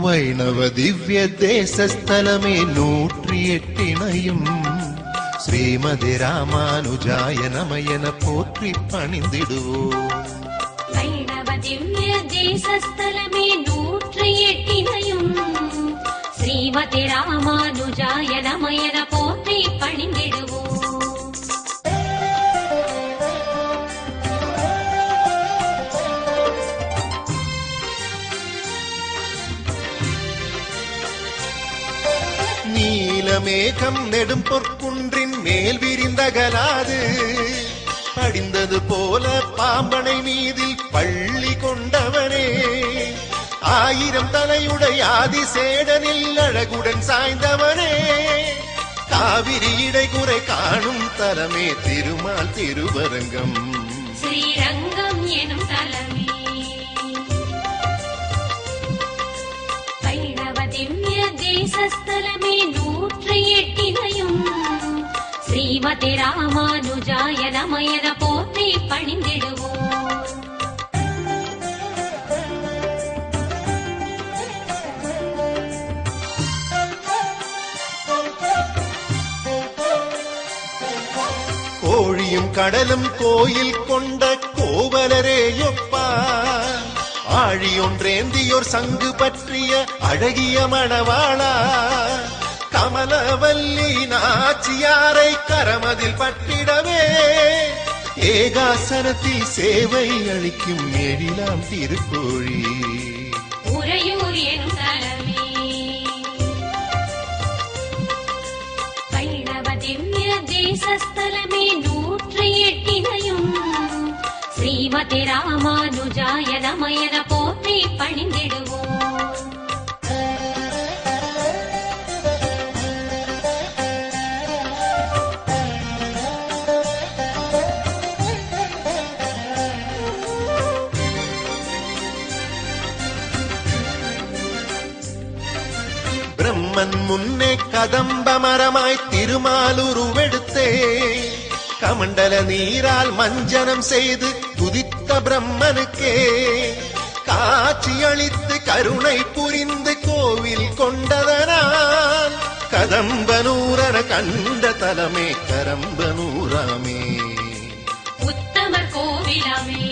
வைணவ திவ்ய தேசஸ்தலமே 108 ஸ்ரீமதி ராமானுஜாய நமயன போற்றி பணிந்திடுவோம். வைணவ திவ்ய தேசஸ்தலமே 108 ஸ்ரீமதி ராமானுஜாய நமயன போற்றி பணிந்திடுவோம். நீலமேகம் நெடும் பொற்குன்றின் மேல் விரிந்தகலாது படிந்தது போல பாம்பனை மீதில் பள்ளி கொண்டவனே, 1000 தலையுடைய ஆதிசேடனில் அழகுடன் சாய்ந்தவனே, காவிரி இடைக்குறை காணும் தலமே திருமால் திருவரங்கம் ஸ்ரீரங்கம் எனும் தலமே. வைணவ திவ்ய தேசஸ்தலமே 108 ஸ்ரீமதி ராமானுஜாய நமயன போற்றி பணிந்திடுவோம். கோழியும் கடலும் கோயில் கொண்ட கோவலரேயொப்பா, ஆழியொன்றேந்தியோர் சங்கு பற்றிய அழகிய மணவாளா, கமலவல்லி நாச்சியாரை கரமதில் பட்டிடவே ஏகாசனத்தில் சேவை அளிக்கும் எழிலாம் திருக்கோழி உறையூர் எனும் தலமே. வைணவ திவ்ய தேசஸ்தலமே 108 ஸ்ரீமதி ராமானுஜாய நமயன போற்றி பணிந்திடுவோம். பிரம்மன் முன்னே கதம்ப மரமாய் திருமாலுருவெடுத்தே, கமண்டல நீரால் மஞ்சனம் செய்து துதித்த பிரம்மனுக்கே காட்சியளித்து கருணை புரிந்து கோவில் கொண்டதனால் கதம்பனூரன கண்ட தலமே கரம்பனூராமே உத்தமர் கோவிலமே.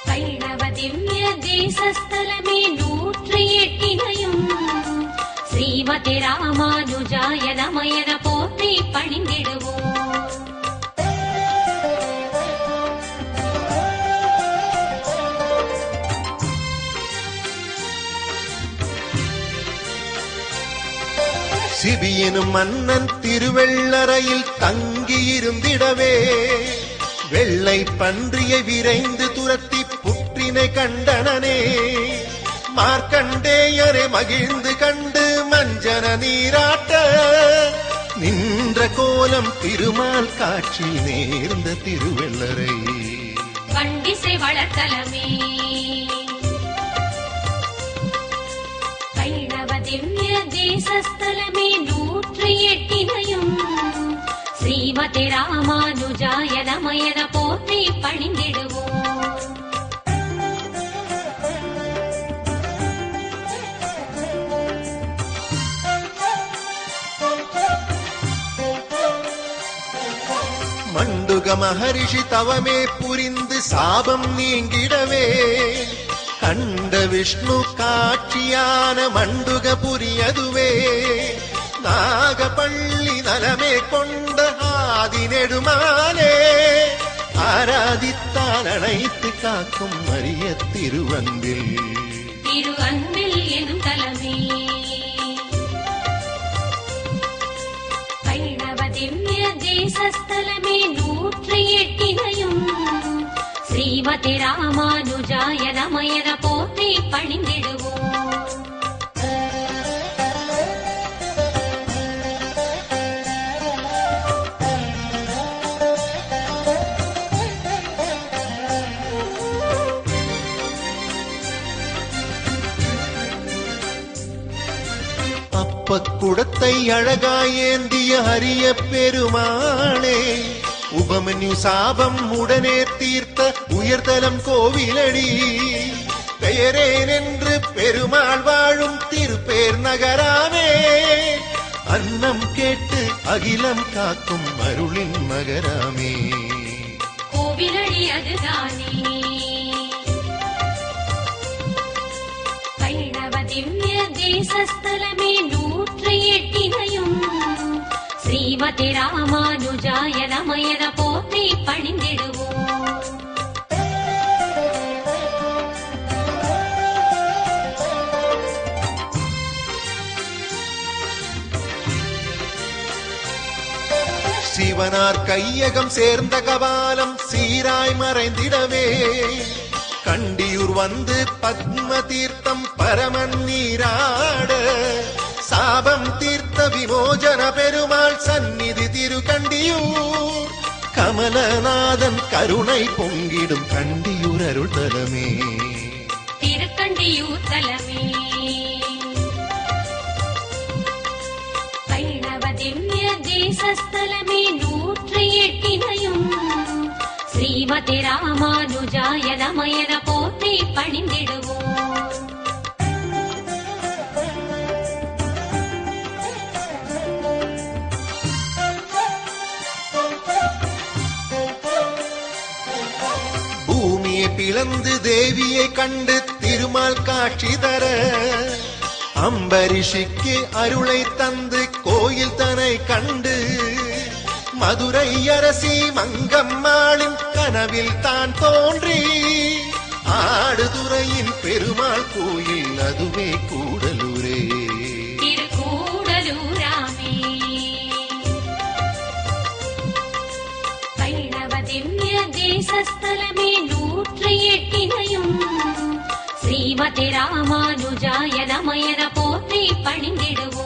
வைணவ திவ்ய தேசஸ்தலமே 108 ஸ்ரீமதி ராமானுஜாய நமயன போற்றி பணிந்திடுவோம். சிபியனும் மன்னன் திருவெள்ளரையில் தங்கியிருந்திடவே வெள்ளை பன்றியை விரைந்து துரத்தி புற்றினை கண்டனனே, மார்க்கண்டேயரை மகிழ்ந்து கண்டு மஞ்சன நீராட்ட நின்ற கோலம் திருமால் காட்சி நேர்ந்த திருவெள்ளரை வண்டிசை வளர்த்தலமே. வைணவ திவ்ய தேசஸ்தலமே 108 ஸ்ரீமதி ராமானுஜாய நமயன போற்றி பணிந்திடுவோம். மண்டுக மகரிஷி தவமே புரிந்து சாபம் நீங்கிடவே கண்ட விஷ்ணு காட்சியான மண்டுக புரியதுவே, நாகப்பள்ளி நலமே கொண்ட ஆதி நெடுமாலே ஆராதித்தால் அனைத்து காக்கும் அரிய திருவந்தில் திருவந்தில் எனும் தலமே. வைணவ திவ்ய தேசஸ்தலமே 108 ஸ்ரீமதி ராமானுஜாய நமயன போற்றி பணிந்திடுவோம். அப்பக்குடத்தை அழகாயேந்திய அரிய பெருமாளே, உபமன்யு சாபம் உடனே தீர்த்த உயர்தலம் கோவிலடி, பெயரேன் என்று பெருமாள் வாழும் திருப்பேர் நகராமே. அன்னம் கேட்டு அகிலம் காக்கும் அருளின் நகராமே. கோவிலடி அதுதானே வைணவ திவ்ய தேசஸ்தலமே 108 ஸ்ரீமதி ராமானுஜாய நமயன போற்றி பணிந்திடுவோம். சிவனார் கையகம் சேர்ந்த கபாலம் சீராய் மறைந்திடவே கண்டியூர் வந்து பத்ம தீர்த்தம் பரமன் நீராட சாபம் தீர்த்த விமோசன பெருமாள் சந்நிதி திருக்கண்டியூர் கமலநாதன் கருணை பொங்கிடும் கண்டியூர் அருள் தலமே. திருக்கண்டியூர் தலமே வைணவ திவ்ய தேசஸ்தலமே 108 ஸ்ரீமதி ராமானுஜாய நமயன போற்றி பணிந்திடுவோம். பூமியை பிளந்து தேவியை கண்டு திருமால் காட்சி தர அம்பரிஷிக்கு அருளை தந்து கோயில் தனை கண்டு மதுரை அரசி மங்கம்மாளின் கனவில் தான் தோன்றி ஆடுதுறையின் பெருமாள் கோயில் அதுவே கூடலூரே. திருக்கூடலூராமே வைணவ திவ்ய தேசஸ்தலமே 108 ஸ்ரீமதி ராமானுஜாய நமயன போற்றி பணிந்திடுவோம்.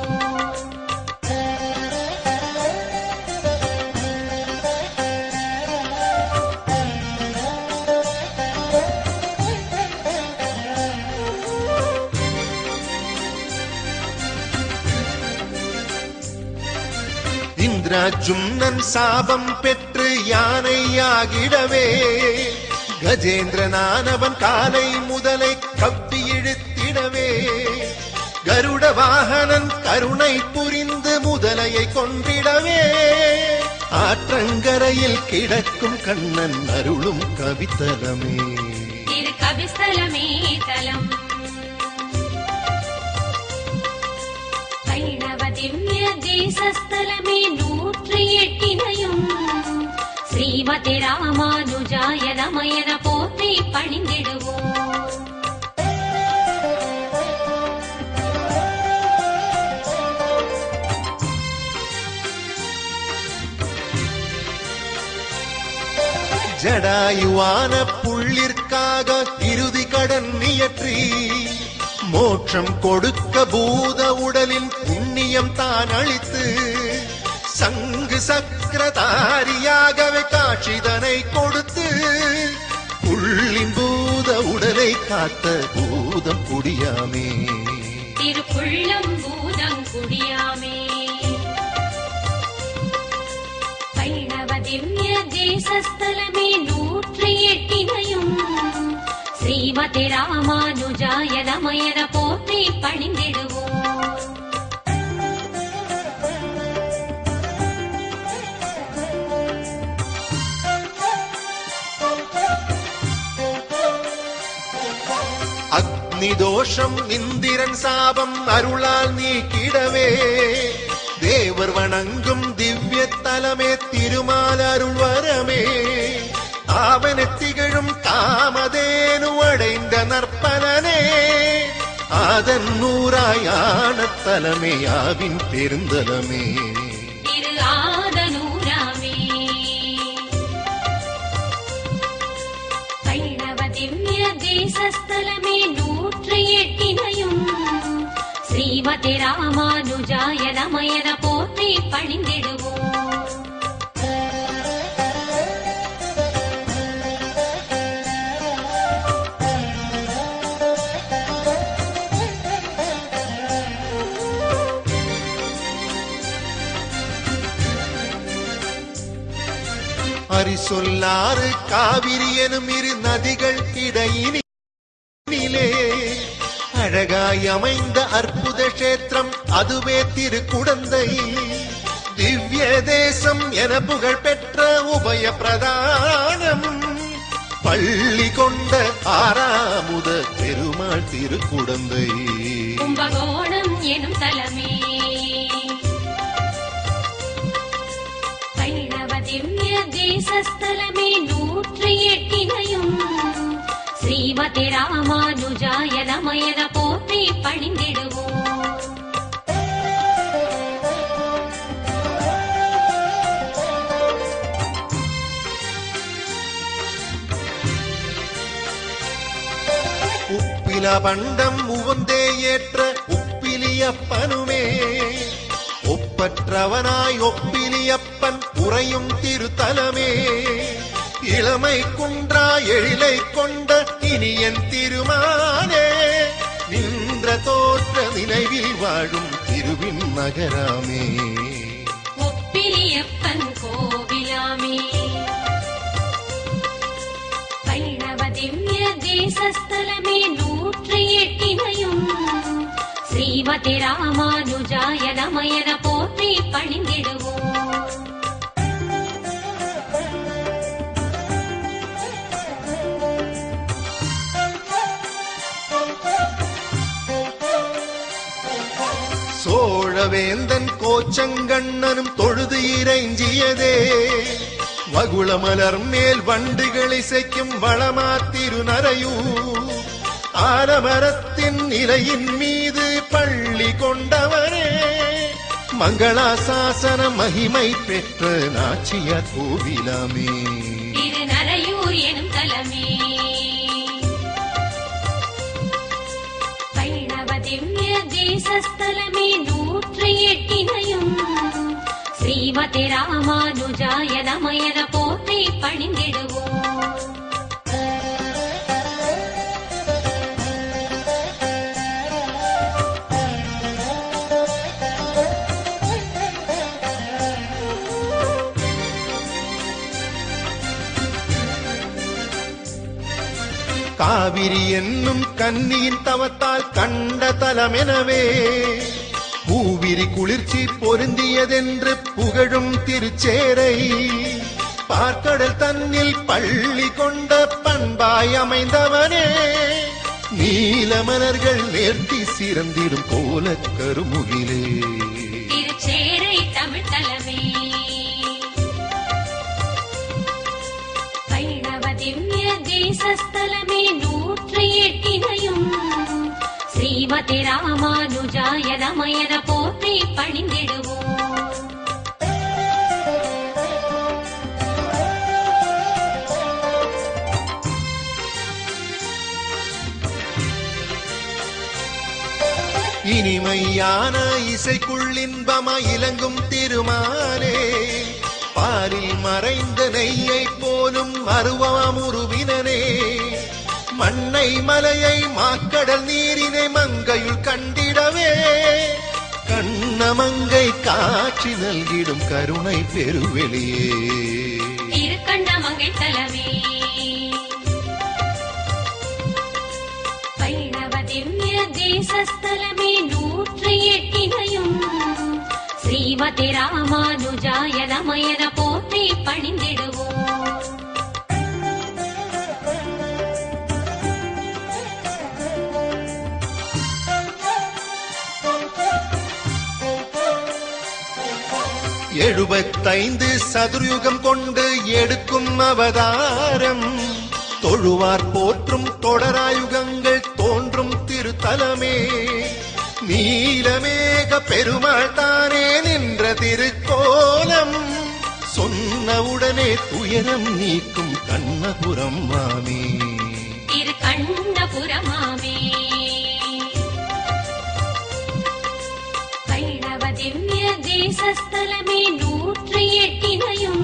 இந்திராஜும்னன் சாபம் பெற்று யானையாகிடவே கஜேந்திரனானவன் காலை முதலை கப்பி இழுத்திடவே கருட வாகனன் கருணை புரிந்து முதலையை கொன்றிடவே ஆற்றங்கரையில் கிடக்கும் கண்ணன் அருளும் கவித்தலமே. திரு கவிஸ்தலமே தலம் வைணவ திவ்ய தேசஸ்தலமே 108 ஸ்ரீமதி ராமானுஜாய நமயன போற்றி பணிந்திடுவோம். ஜடாயுவான புள்ளிற்காக இறுதி கடன் இயற்றி மோட்சம் கொடுக்க பூத உடலின் புண்ணியம் தான் அளித்து சங்கு சக்கரதாரியாகவே காட்சிதனை கொடுத்து புள்ளின் பூத உடலை காத்த பூதம் குடியாமே. திருப்புள்ளம் பூதம் குடியாமே வைணவ திவ்ய தேசஸ்தலமே 108 ஸ்ரீமதி ராமானுஜாய நமயன போற்றி பணிந்திடுவோம். அக்னிதோஷம் இந்திரன் சாபம் அருளால் நீக்கிடவே தேவர் வணங்கும் திவ்ய தலமே திருமால் அருள் வரமே. ஆவன திகழும் காமதேனு அடைந்த நற்பலனே அதன் நூறாயான தலமே ஆவின் பெருந்தலமே. திரு ஆதனூராமே வைணவ திவ்ய தேசஸ்தலமே 108 ஸ்ரீமதி ராமானுஜாய நமயன போற்றி பணிந்திடுவோம். அரிசொல்லாறு காவிரி எனும் இரு நதிகள் இடையினிலே அழகாய் அமைந்த அற்புத கஷேத்திரம் அதுவே திருக்குடந்தை. திவ்ய தேசம் என புகழ் பெற்ற உபய பிரதானம் பள்ளி கொண்ட ஆறாமுத பெருமாள் திருக்குடந்தை. கும்பகோணம் எனும் தலமே வைணவ திவ்ய தேசஸ்தலமே 108 ஸ்ரீமதி ராமானுஜாய நமயன போற்றி பணிந்திடுவோம். உப்பில பண்டம் உவந்தே ஏற்ற உப்பிலியப்பனுமே ஒப்பற்றவனாய் ஒப்பிலியப்பன் உறையும் திருத்தலமே. இளமை குன்றா எழிலை கொண்ட இனியன் திருமாலே நின்ற தோற்ற நினைவில் வாழும் திருவின் நகராமே. ஒப்பிலியப்பன் கோவிலாமே வைணவ திவ்ய தேசஸ்தலமே 108 ஸ்ரீமதி ராமானுஜாய நமயன போற்றி பணிந்திடுவோம். சோழவேந்தன் கோச்சங்கண்ணனும் தொழுது இறைஞ்சியதே வகுளமலர் மேல் வண்டுகள் இசைக்கும் வளமாத்திருநரையூர். ஆலமரத்தின் இலையின் மீது பள்ளி கொண்டவரே மங்களாசாசன மகிமை பெற்ற நாச்சியார் கோவிலாமே. திருநரையூர் எனும் தலமே வைணவ திவ்ய தேசஸ்தலமே 108 ஸ்ரீமதி ராமானுஜாய நமயன போற்றி பணிந்திடுவோம். காவிரி என்னும் கன்னியின் தவத்தால் கண்ட தலமெனவே பூவிரி குளிர்ச்சி பொருந்தியதென்று புகழும் திருச்சேரை. பார்க்கடல் தன்னில் பள்ளி கொண்ட பண்பாய் அமைந்தவனே நீலமலர்கள் நேர்த்தி சிறந்திடும் கோல கருமுகிலே. திருச்சேரை தமிழ் தலமே வைணவ திவ்ய தேசஸ்தலமே 108 ஸ்ரீமதி ராமானுஜாய நமயன போற்றி பணிந்திடுவோம். இனிமையான இசைக்குள் இன்பமாய் இலங்கும் திருமாலே பாலில் மறைந்த நெய்யை போலும் அருவாமுருவினனே மண்ணை மலையை மாக்கடல் நீரினை மங்கையுள் கண்டிடவே கண்ணமங்கை காட்சி நல்கிடும் கருணை பெருவெளியே. திருக்கண்ணமங்கை தலமே வைணவ திவ்ய தேசஸ்தலமே 108 ஸ்ரீமதி ராமானுஜாய நமயன போற்றி பணிந்திடுவோம். எழுபத்தைந்து சதுர்யுகம் கொண்டு எடுக்கும் அவதாரம் தொழுவார் போற்றும் தொடராயுகங்கள் தோன்றும் திருத்தலமே. நீலமேக பெருமாள் தானே நின்ற திருக்கோலம் சொன்னவுடனே துயரம் நீக்கும் கண்ணபுரம் மாமே. திரு கண்ணபுரமாமே வைணவ திவ்ய தேசஸ்தலமே 108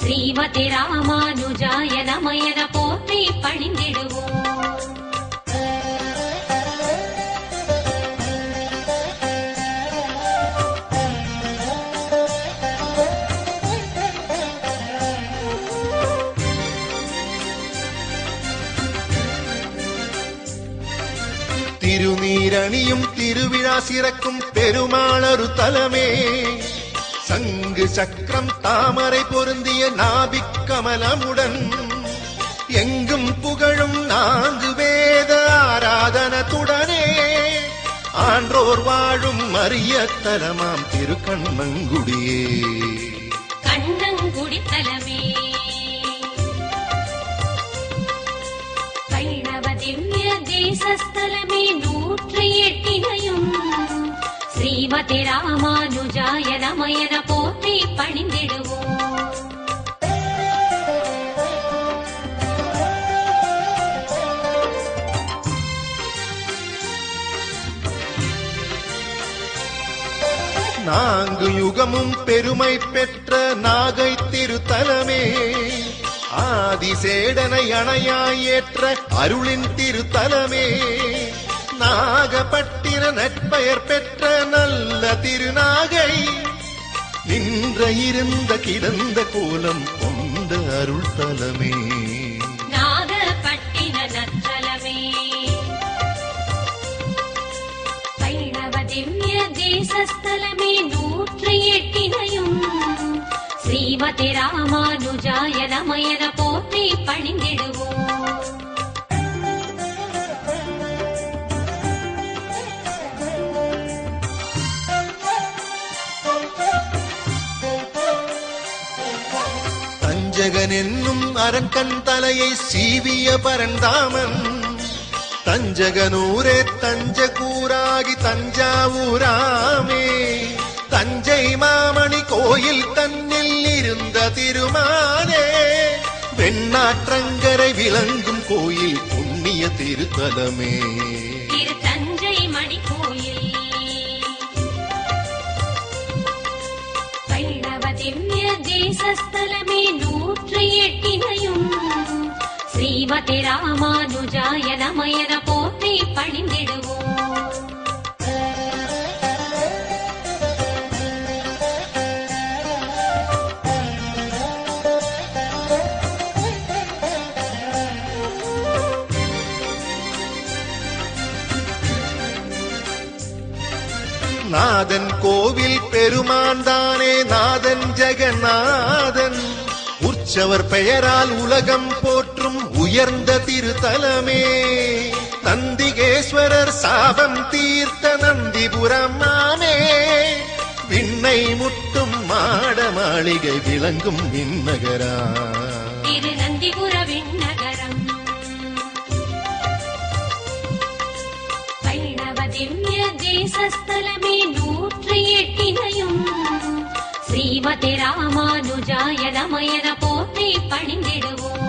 ஸ்ரீமதி ராமானுஜாய நமயன போற்றி பணிந்திடுவோம். திருநீரணியும் திருவிழா சிறக்கும் பெருமாளரு தலமே. சங்கு சக்கரம் தாமரை பொருந்திய நாபிக் கமலமுடன் எங்கும் புகழும் 4 வேத ஆராதனத்துடனே ஆன்றோர் வாழும் அரிய தலமாம் திருக்கண்ணங்குடியே. கண்ணங்குடி தலமே வைணவ திவ்ய தேசஸ்தலமே 108 ஸ்ரீமதி ராமானுஜாய நமயன போற்றி பணிந்திடுவோம். நான்கு யுகமும் பெருமை பெற்ற நாகை திருத்தலமே. ஆதிசேடனை அணையாயேற்ற அருளின் திருத்தலமே. நாகப்பட்டின நற்பெயர் பெற்ற நல்ல திருநாகை. நின்ற இருந்த கிடந்த கோலம் கொண்ட அருள் தலமே. நாகப்பட்டின நற்றலமே வைணவ திவ்ய தேசஸ்தலமே 108 ஸ்ரீமதி ராமானுஜாய நமயன போற்றி பணிந்திடுவோம். தஞ்சகன் என்னும் அரக்கன் தலையை சீவிய பரந்தாமன். தஞ்சகனூரே தஞ்சகூராகி தஞ்சாவூராமே. தஞ்சை மாமணி கோயில் தன்னில் இருந்த திருமாலே. வெண்ணாற்றங்கரை விளங்கும் கோயில் புண்ணிய திருத்தலமே. திரு தஞ்சை மணி கோயில் வைணவ திவ்ய தேசஸ்தலமே 108 ஸ்ரீமதி ராமானுஜாய நமயன போற்றி பணிந்திடுவோம். நாதன் கோவில் பெருமான் தானே நாதன் ஜெகநாதன். உற்சவர் பெயரால் உலகம் போற்றும் உயர்ந்த திருத்தலமே. நந்திகேஸ்வரர் சாபம் தீர்த்த நந்திபுரமானே. விண்ணை முட்டும் மாட மாளிகை விளங்கும் விண்ணகரா திரு நந்திபுர விண்ணகரம். வைணவ திவ்ய தேசஸ்தலமே 108 ஸ்ரீமதி ராமானுஜாய நமயன போற்றி பணிந்திடுவோம்.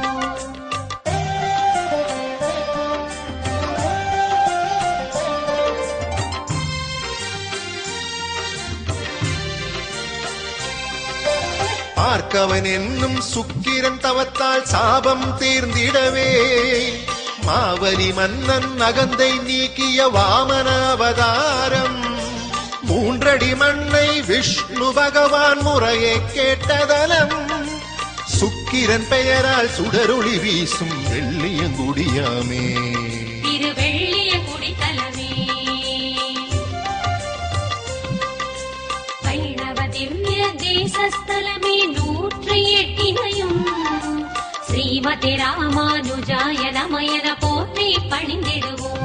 பார்க்கவன் என்னும் சுக்கிரன் தவத்தால் சாபம் தீர்ந்திடவே. மாவலி மன்னன் அகந்தை நீக்கிய வாமன அவதாரம். 3 அடி மண்ணை விஷ்ணு பகவான் முறையே கேட்டதலம். சுக்கிரன் பெயரால் சுடரொளி வீசும் வெள்ளியங்குடியாமே. திரு வெள்ளியங்குடி தலமே வைணவ திவ்ய தேசஸ்தலமே 108 ஸ்ரீமதி ராமானுஜாய நமயன போற்றி பணிந்திடுவோம்.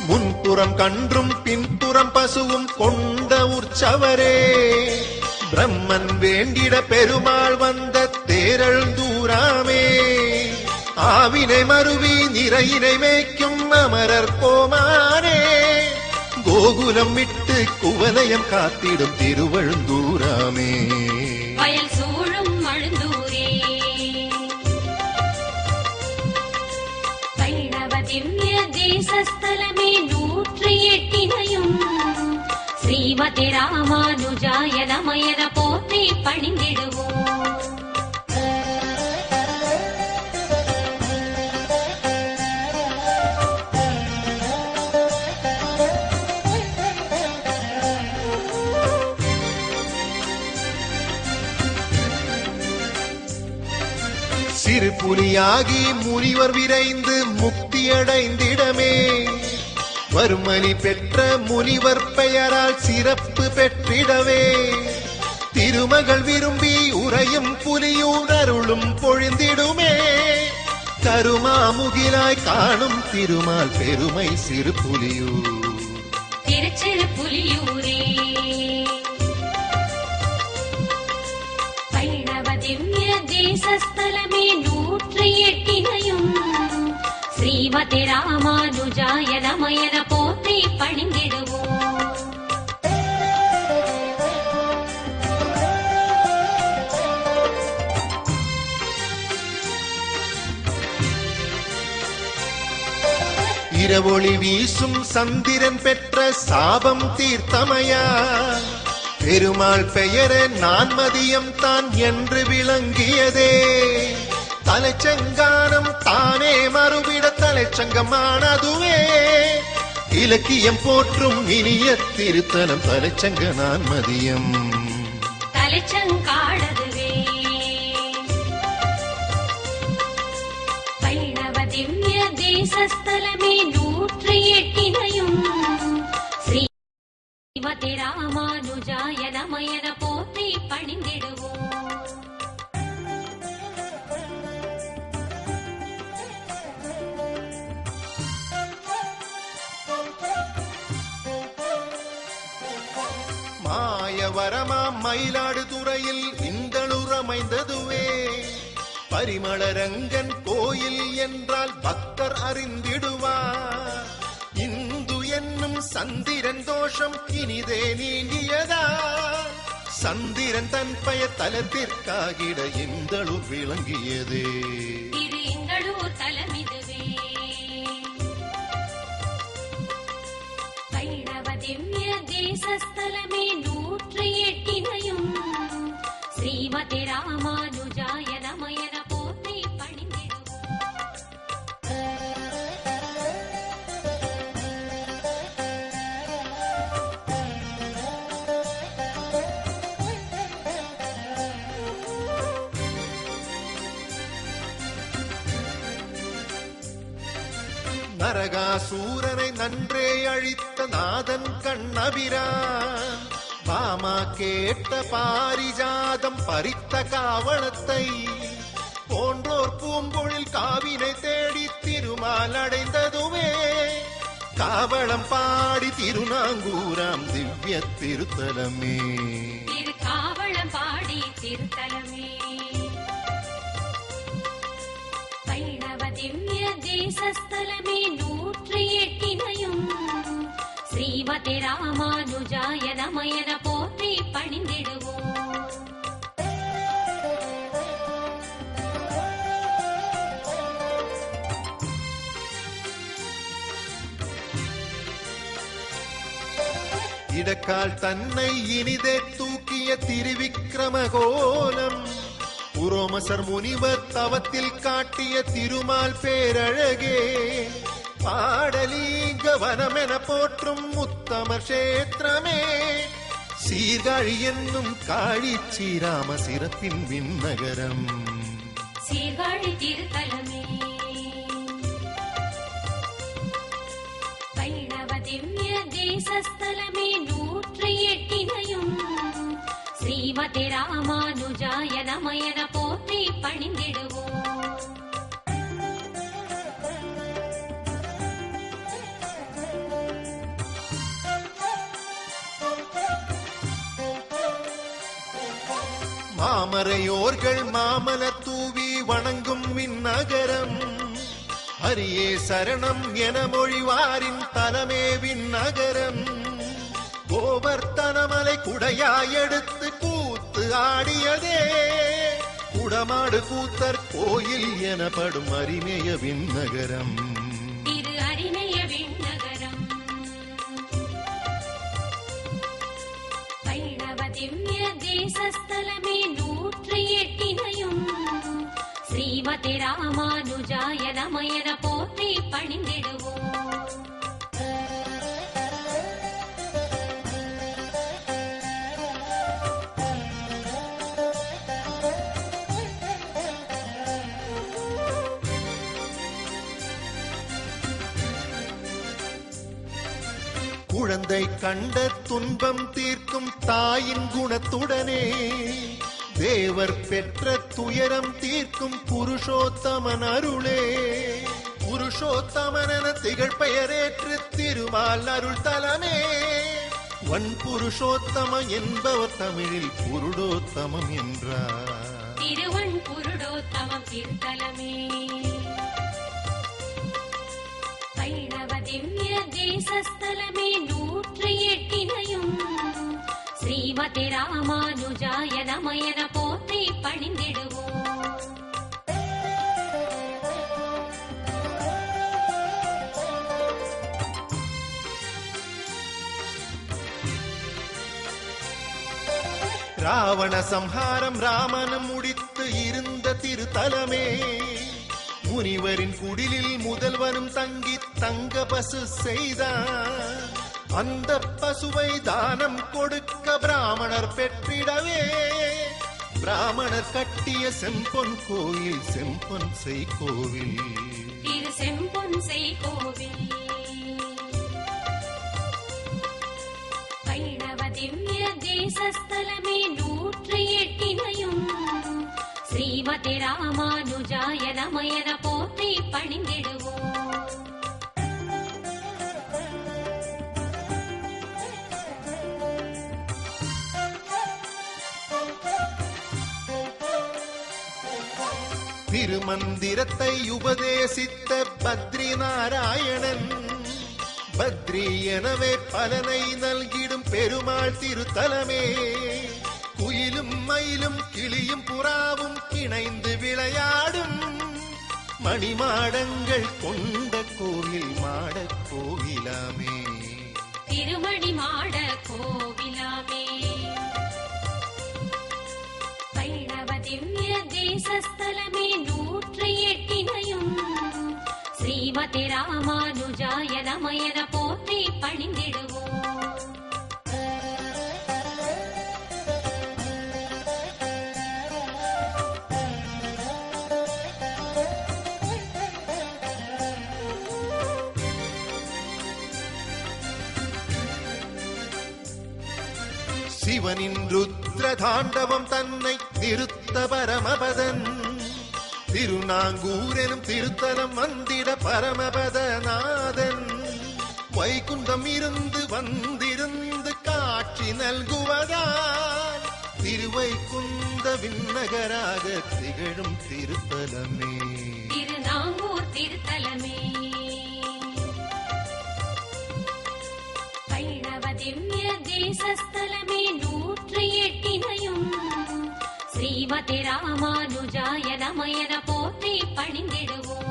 முன்புறம் கன்றும் பின்புறம் பசுவும் கொண்ட உற்சவரே. பிரம்மன் வேண்டிட பெருமாள் வந்த தேரழுந்தூராமே. ஆவினை மருவி நிறையினை மேய்க்கும் அமரர் கோமானே. கோகுலம் விட்டு குவலயம் காத்திடும் திருவழுந்தூராமே. வயல் சூழும் மழுந்தூரே வைணவ திவ்ய தேசஸ்தலமே 108 ஸ்ரீமதி ராமானுஜாய நமயன போற்றி பணிந்திடுவோம். சிறு புலியாகி முனிவர் விரைந்து முக்தியடைந்திடமே வருமலி பெற்ற முனிவர் பெயரால் சிறப்பு பெற்றிடவே திருமகள் விரும்பி உரையும் புலியூர் அருளும் பொழிந்திடுமே கருமாமுகிலாய் காணும் திருமால் பெருமை சிறு புலியூர் திருச்சிறு புலியூரே வைணவ திவ்ய தேசஸ்தலமே 108 ஸ்ரீமதி ராமானுஜாய நமயன போற்றி பணிந்திடுவோம் இரவொளி வீசும் சந்திரன் பெற்ற சாபம் தீர்த்தமையா பெருமாள் பெயர நான் மதியம் தான் என்று விளங்கியதே தலைச்சங்கானம் தானே மறுவிட தலைச்சங்கமானதுவே இலக்கியம் போற்றும் இனிய திருத்தலம் தலைச்சங்க நான் மதியம் தலைச்சங்காடதுவே வைணவ திவ்ய தேசஸ்தலமே 108 ஸ்ரீமதி ராமானுஜாய நமயன போற்றி பணிந்திடுவோம் மாயவரமாம் மயிலாடுதுறையில் இந்தளூர் அமைந்ததுவே பரிமளரங்கன் கோயில் என்றால் பக்தர் அறிந்திடுவார் இந்து என்னும் சந்திரன் தோஷம் இனிதே நீங்கியதா சந்திரன் தன் பெயர் தலத்திற்காகிட இந்தளூர் விளங்கியதே திரு இந்தளூர் தலமிதுவே வைணவ திவ்ய தேசஸ்தலமே 108 ஸ்ரீமதி ராமானுஜாய நமயன போற்றி பணிந்திடுவோம் நரகாசூரனை நன்றே அழித்த நாதன் கண்ணபிரான் பாமா கேட்ட பாரிஜாதம் பறித்த காவணத்தை போன்றோர் பூம்பொழில் காவினை தேடி திருமால் அடைந்ததுவே காவளம் பாடி திருநாங்கூராம் திவ்ய திருத்தலமே திரு காவளம் பாடி திருத்தலமே வைணவ திவ்ய தேசஸ்தலமே 108 ஸ்ரீமதி ராமானுஜாய நமயன போற்றி பணிந்திடுவோம் இடக்கால் தன்னை இனிதே தூக்கிய திருவிக்கிரம கோலம் புரோமசர் முனிவர் தவத்தில் காட்டிய திருமால் பேரழகே பாடலீங்க வனமென போற்றும் உத்தமர் கஷேத்திரமே சீர்காழி என்னும் காழி ஸ்ரீராம சிறப்பின் விண்ணகரம் சீர்காழி திருத்தலமே வைணவ திவ்ய தேசஸ்தலமே 108 ஸ்ரீமதி ராமானுஜாய நமயன போற்றி பணிந்திடுவோம் மாமரையோர்கள் மாமல தூவி வணங்கும் விண்ணகரம் ஹரியே சரணம் என மொழிவாரின் தலமே விண்ணகரம் கோவர்த்தனமலை குடையாயெடுத்து கூத்து ஆடியதே குடமாடு கூத்தர் கோயில் எனப்படும் அரிமேய விண்ணகரம் திரு அரிமேய விண்ணகரம் வைணவ திவ்ய தேசஸ்தலமே 108 ஸ்ரீமதி ராமானுஜாய நமயன போற்றி பணிந்திடுவோம் குழந்தை கண்ட துன்பம் தீர்க்கும் தாயின் குணத்துடனே தேவர் பெற்ற துயரம் தீர்க்கும் புருஷோத்தமன் அருளே புருஷோத்தமன திகழ் பெயரேற்று திருமால் அருள் தலமே வன் புருஷோத்தமம் என்பவர் தமிழில் புருடோத்தமம் என்றார் திருவன் புருடோத்தமம் திருத்தலமே வைணவ திவ்ய தேசஸ்தலமே 108 ஸ்ரீமதி ராமானுஜாய நமயன போற்றி பணிந்திடுவோம். ராவண சம்ஹாரம் ராமனும் முடித்து இருந்த திருத்தலமே முனிவரின் குடிலில் முதல்வனும் தங்கி தங்க பசு செய்தார். அந்த பசுவை தானம் கொடுக்க பிராமணர் பெற்றிடவே பிராமணர் கட்டிய செம்பொன் கோயில் செம்பொன் செய் கோவில் திரு செம்பொன் செய் கோவில் வைணவ திவ்ய தேசஸ்தலமே 108 ஸ்ரீமதி ராமானுஜாய நமயன போற்றி பணிந்திடுவோம். திருமந்திரத்தை உபதேசித்த பத்ரி நாராயணன் பத்ரி எனவே பலனை நல்கிடும் பெருமாள் திருத்தலமே குயிலும் மயிலும் கிளியும் புறாவும் இணைந்து விளையாடும் மணிமாடங்கள் கொண்ட கோவில் மாடக் கோவிலாமே திருமணி மாட கோவிலாமே வைணவ திவ்ய தேசஸ்தலமே 108 ஸ்ரீமதி ராமானுஜாய நமயன போற்றி பணிந்திடுவோம். சிவனின் ருத்ர தாண்டவம் தன்னை நிறுத்த பரமபதன் திருநாங்கூரெனும் திருத்தலம் வந்திட பரமபதநாதன் வைகுண்டம் இருந்து வந்திருந்து காட்சி நல்குவதால் திருவைகுந்த விண்ணகராக திகழும் திருத்தலமே திருநாங்கூர் திருத்தலமே வைணவ திவ்ய தேசஸ்தலமே 108 ஸ்ரீமதி ராமானுஜாய நமயன போற்றி பணிந்திடுவோம்.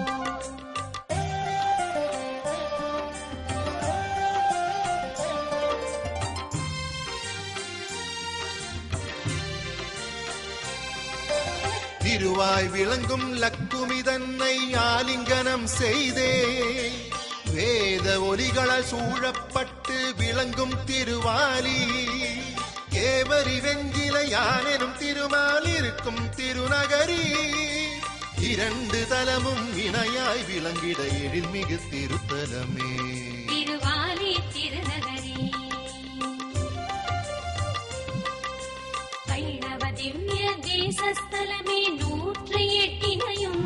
திருவாய் விளங்கும் லக்குமி தன்னை ஆலிங்கனம் செய்தே வேத ஒலிகளால் சூழப்பட்டு விளங்கும் திருவாலி கேவரி வெஞ்சில யானெனும் திருமால் இருக்கும் திருநகரி 2 தலமும் இணையாய் விளங்கிட எழில்மிகு திருத்தலமே திருவாலி திருநகரி வைணவ திவ்ய தேசஸ்தலமே 108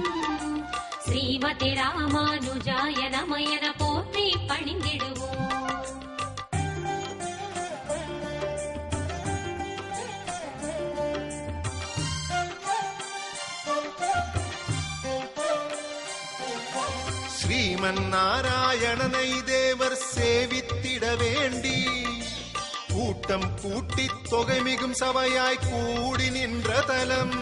ஸ்ரீமதி ராமானுஜாய நமயன போற்றி பணிந்திடுவோம். ஸ்ரீமன் நாராயணனை தேவர் சேவித்திட வேண்டி கூட்டம் கூட்டி தொகை மிகும் சபையாய் கூடி நின்ற தலம்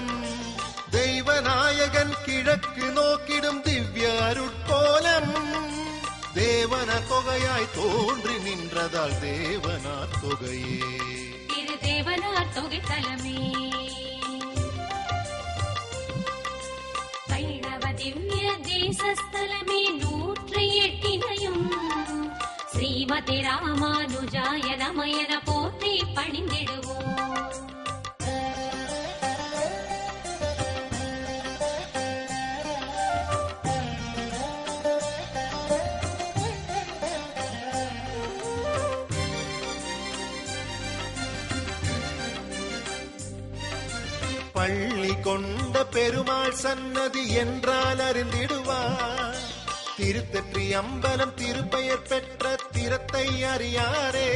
தெய்வநாயகன் கிழக்கு நோக்கிடும் திவ்ய அருட்கோலம் தேவன தொகையாய் தோன்றி நின்றதால் தேவனார் தொகையே திரு தேவனார் தொகை தலமே வைணவ திவ்ய தேசஸ்தலமே 108 ஸ்ரீமதி ராமானுஜாய நமயன போற்றி பணிந்திடுவோம். பள்ளி கொண்ட பெருமாள் சன்னதி என்றால் அறிந்திடுவார். திருத்தெற்றி அம்பலம் திருப்பெயர் பெற்ற திறத்தை அறியாரே.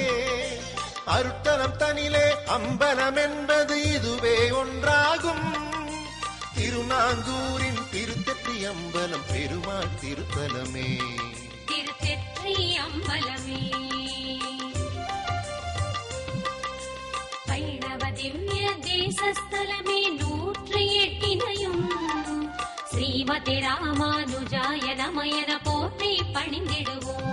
அருட்தலம் தனிலே அம்பலம் என்பது இதுவே ஒன்றாகும். திருநாங்கூரின் திருத்தெற்றி அம்பலம் பெருமாள் திருத்தலமே. திருத்தெற்றி அம்பலமே வைணவ திவ்ய தேசஸ்தலமே 108 ஸ்ரீமதி ராமானுஜாய நமயன போற்றி பணிந்திடுவோம்.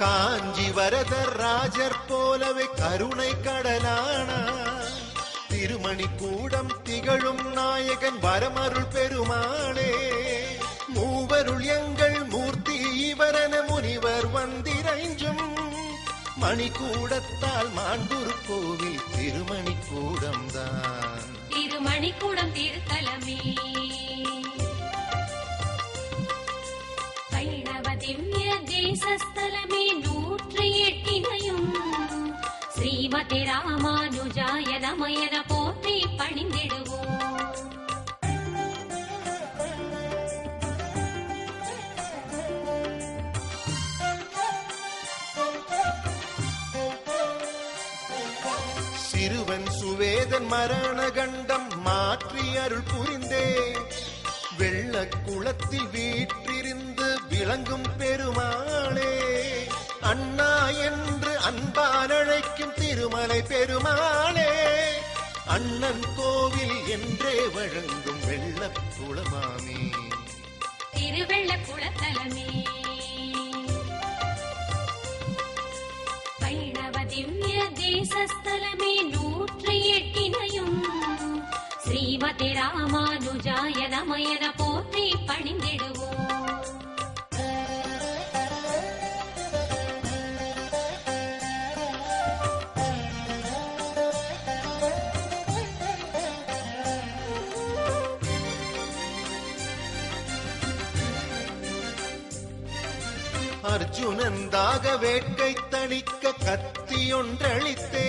காஞ்சி வரதர் ராஜர் போலவே கருணை கடலானார். திருமணி கூடம் திகழும் நாயகன் வரமருள் பெருமாளே. மூவருள் எங்கள் மூர்த்தி இவரென முனிவர் வந்திரைஞ்சும். மணிக்கூடத்தால் மாண்புரு கோவில் திருமணி கூடம்தான். திருமணி கூடம் திருத்தலமே வைணவ திவ்ய தேசஸ்தலமே 108 ஸ்ரீமதி ராமானுஜாய நமயன போற்றி பணிந்திடுவோம். சிறுவன் சுவேதன் மரண கண்டம் மாற்றி அருள் புரிந்தே. வெள்ள குளத்தில் வீற்றிருந்து விளங்கும் பெருமாளே. அண்ணா என்று அன்பால் அழைக்கும் திருமலை பெருமாளே. அண்ணன் கோவில் என்றே வழங்கும் வெள்ள குளமாமே. திருவெள்ள குளத்தலமே வைணவ திவ்ய தேசஸ்தலமே 108 ஸ்ரீமதி ராமானுஜாய நமயன போற்றி பணிந்திடுவோம். அர்ஜுனன் தாக வேட்கை தணிக்க கத்தியொன்றளித்தே.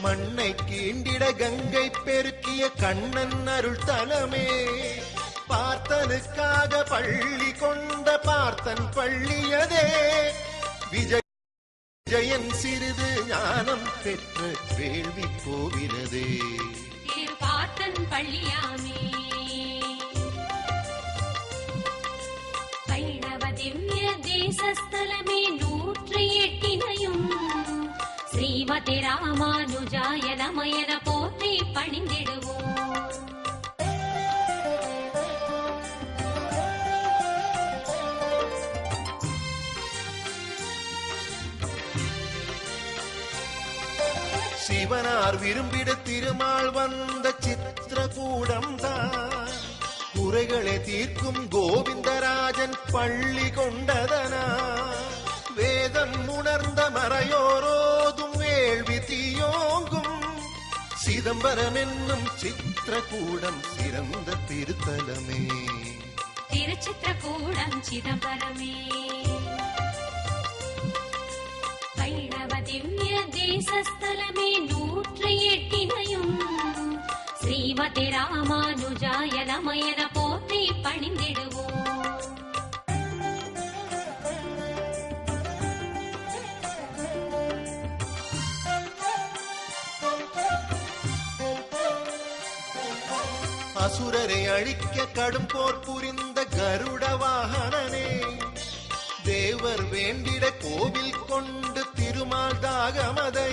மண்ணை கீண்டிட கங்கை பெருக்கிய கண்ணன் அருள் தலமே. பார்த்தனுக்காக பள்ளி கொண்ட பார்த்தன் பள்ளியதே. விஜயன் சிறிது ஞானம் பெற்ற வேள்வி கோவிலதே. பார்த்தன் பள்ளியாமே வைணவ திவ்ய தேசஸ்தலமே 108 ஸ்ரீமதி ராமானுஜாய நமயன போற்றி பணிந்திடுவோம். சிவனார் விரும்பிட திருமால் வந்த சித்திரகூடம் தான். குறைகளை தீர்க்கும் கோவிந்தராஜன் பள்ளி கொண்டதனா. வேதம் உணர்ந்த மறையோரோதும் வேள்வி தீயோங்கும். சிதம்பரம் என்னும் சித்திரகூடம் சிறந்த திருத்தலமே. திருச்சித்திரகூடம் சிதம்பரமே வைணவ திவ்ய தேசஸ்தலமே 108 ஸ்ரீமதி ராமானுஜாய நமயன போற்றி பணிந்திடுவோம். அசுரரை அழிக்க கடும் போர் புரிந்த கருட வாகனனே. தேவர் வேண்டிட கோவில் கொண்டு திருமால் தாகமதை.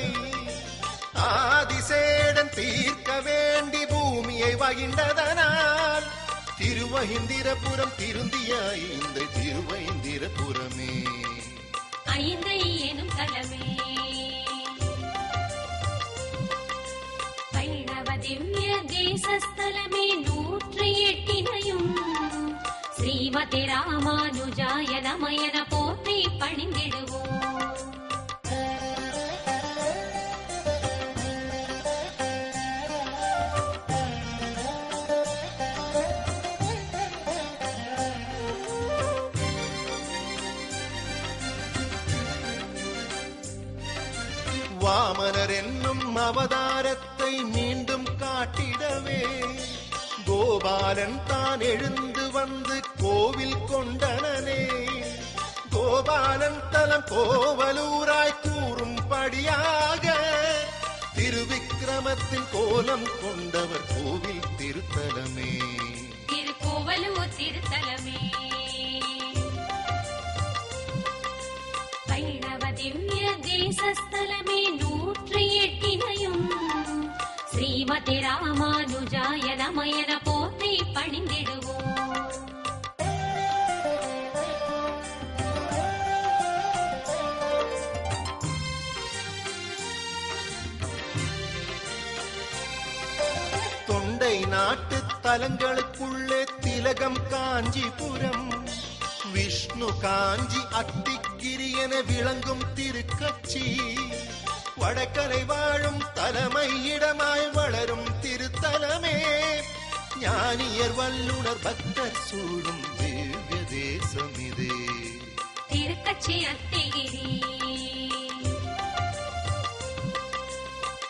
ஆதிசேடன் தீர்க்க வேண்டி பூமியை வகிண்டதனால். திருவஹிந்திரபுரம் திருந்தியாய் இந்த திருவஹிந்திரபுரமே. ஐந்தை எனும் தலமே வைணவ திவ்ய தேசஸ்தலமே 108 ஸ்ரீமதி ராமானுஜாய நமயன போற்றி பணிந்திடுவோம். வாமனர் என்னும் அவதாரத்தை மீண்டும் காட்டிடவே கோபாலன் தான் எழுந்து வந்து கோவில் கொண்டனனே. கோபாலன் தலம் கோவலூராய் கூறும்படியாக திருவிக்கிரமத்தின் கோலம் கொண்டவர் கோவில் திருத்தலமே. திருக்கோவலூர் திருத்தலமே. வைணவ திவ்ய தேசஸ்தலமே 108 ஸ்ரீமதி ராமானுஜாய நமயன போற்றி பணிந்திடுவோம். தொண்டை நாட்டு தலங்களுக்குள்ளே திலகம் காஞ்சிபுரம், விஷ்ணு காஞ்சி அத்திகிரி என விளங்கும் திருக்கட்சி, வடக்கரை வாழும் தலைமை இடமாய் வளரும் திருத்தலமே. ஞானியர் வல்லுனர் பக்தர் சூடும் திவ்ய தேசம் இது திருக்கட்சி அத்திகிரி.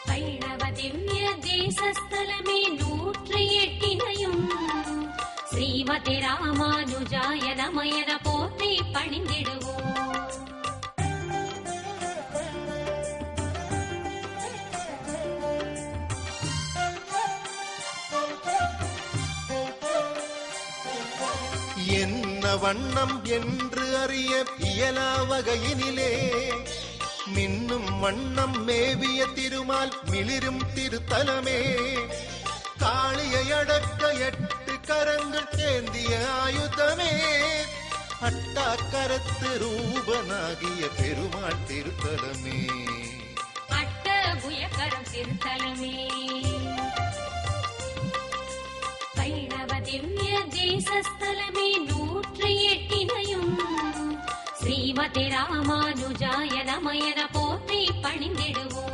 வைணவ திவ்ய தேசஸ்தலமே 108 ஸ்ரீமதி ராமானுஜாய நமயன போற்றி பணிந்திடுவோம். என்ன வண்ணம் என்று அறிய இயலா வகையினிலே மின்னும் வண்ணம் மேவிய திருமால் மிளிரும் திருத்தலமே. காளியை அடக்க 8 கரங்கள் ஏந்திய ஆயுதமே, அட்டாக்கரத்து ரூபனாகிய பெருமாள் திருத்தலமே. அட்டபுயகரம் திருத்தலமே. வைணவ திவ்ய தேசஸ்தலமே 108 ஸ்ரீமதி ராமானுஜாய நமயன போற்றி பணிந்திடுவோம்.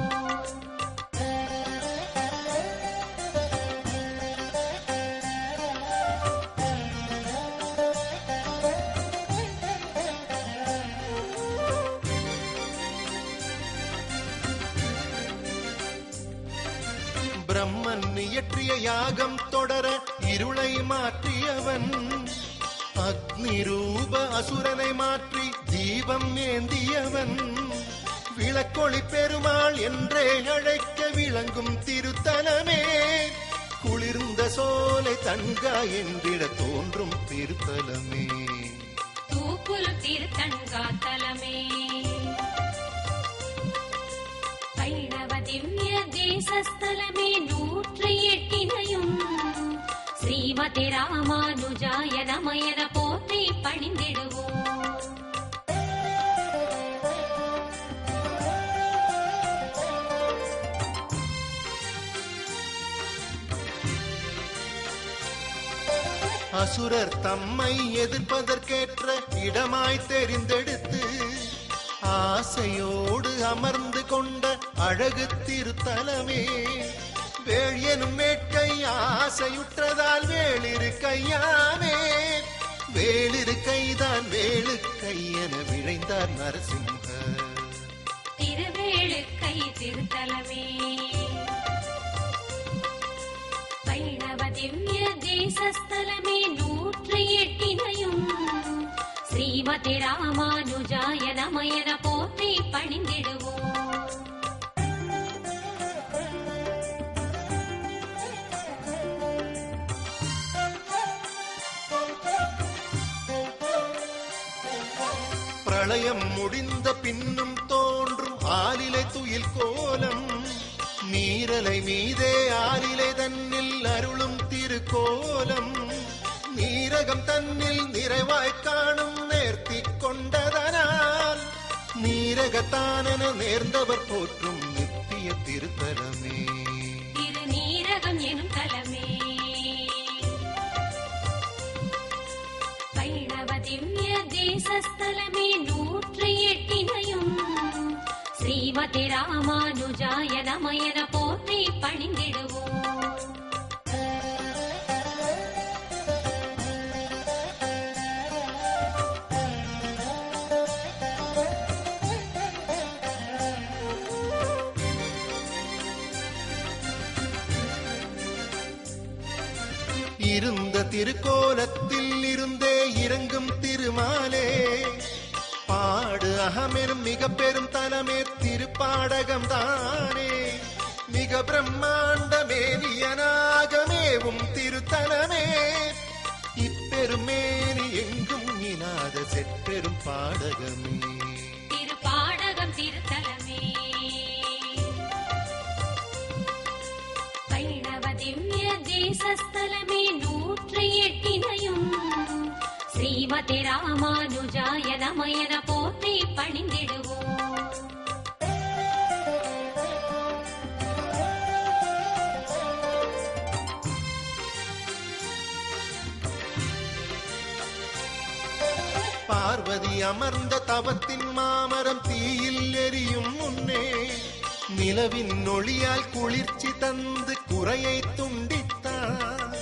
பிரம்மன் இயற்றிய யாகம் தொடர இருளை மாற்றியவன், அக்னி ரூப அசுரனை மாற்றி தீபம் ஏந்தியவன், விளக்கொளி பெருமாள் என்றே அழைக்க விளங்கும் திருத்தலமே. குளிர்ந்த சோலை தன்கா என்றிட தோன்றும் திருத்தலமே. தூக்குல் திருத்தன்கா தலமே. வைணவ திவ்ய தேசஸ்தலமே 108 ஸ்ரீமதி ராமானுஜாய நமயன போற்றி பணிந்திடுவோம். அசுரர் தம்மை எதிர்ப்பதற்கேற்ற இடமாய் தெரிந்தெடுத்து ஆசையோடு அமர்ந்து கொண்ட அழகு திருத்தலமே. வேள் எனும் வேட்கை ஆசையுற்றதால் வேளிரு கையாமே, வேளிரு கைதான் வேளு கையென விழைந்தார் நரசிம்மர். திருவேளுக்கை திருத்தலமே. வைணவ திவ்ய தேசஸ்தலமே 108 ஸ்ரீமதி ராமானுஜாய நமயன போற்றி பணிந்திடுவோம். பிரளயம் முடிந்த பின்னும் தோன்றும் ஆலிலை துயில் கோலம், நீரலை மீதே ஆலிலை தன்னில் அருளும் திருக்கோலம், நீரகம் தன்னில் நிறைவாய் காணும் நேர்த்தி கொண்டதனால் நீரகத்தானென நேர்ந்தவர் போற்றும் நித்திய திருத்தலமே. திருநீரகம் எனும் தலமே. வைணவ திவ்ய தேசஸ்தலமே 108 ஸ்ரீமதி ராமானுஜாய நமயன போற்றி பணிந்திடுவோம். இருந்த திருக்கோலத்தில் இருந்தே இறங்கும் திருமாலே பாடு அகமெனும் மிக பெரும் தலமே திருப்பாடகம் தானே மிக பிரம்மாண்ட மேனியனாகமேவும் திருத்தலமே இப்பெருமேனி எங்கும் இனாத செப்பெரும் பாடகமே திருப்பாடகம் திருத்தலமே வைணவ திவ்ய தேசஸ்தலமே 108 ஸ்ரீமதி ராமானுஜாய நமயன போற்றி பணிந்திடுவோம். பார்வதி அமர்ந்த தவத்தின் மாமரம் தீயில் எரியும் முன்னே நிலவின் ஒளியால் குளிர்ச்சி தந்து குறையை துண்டித்தார்.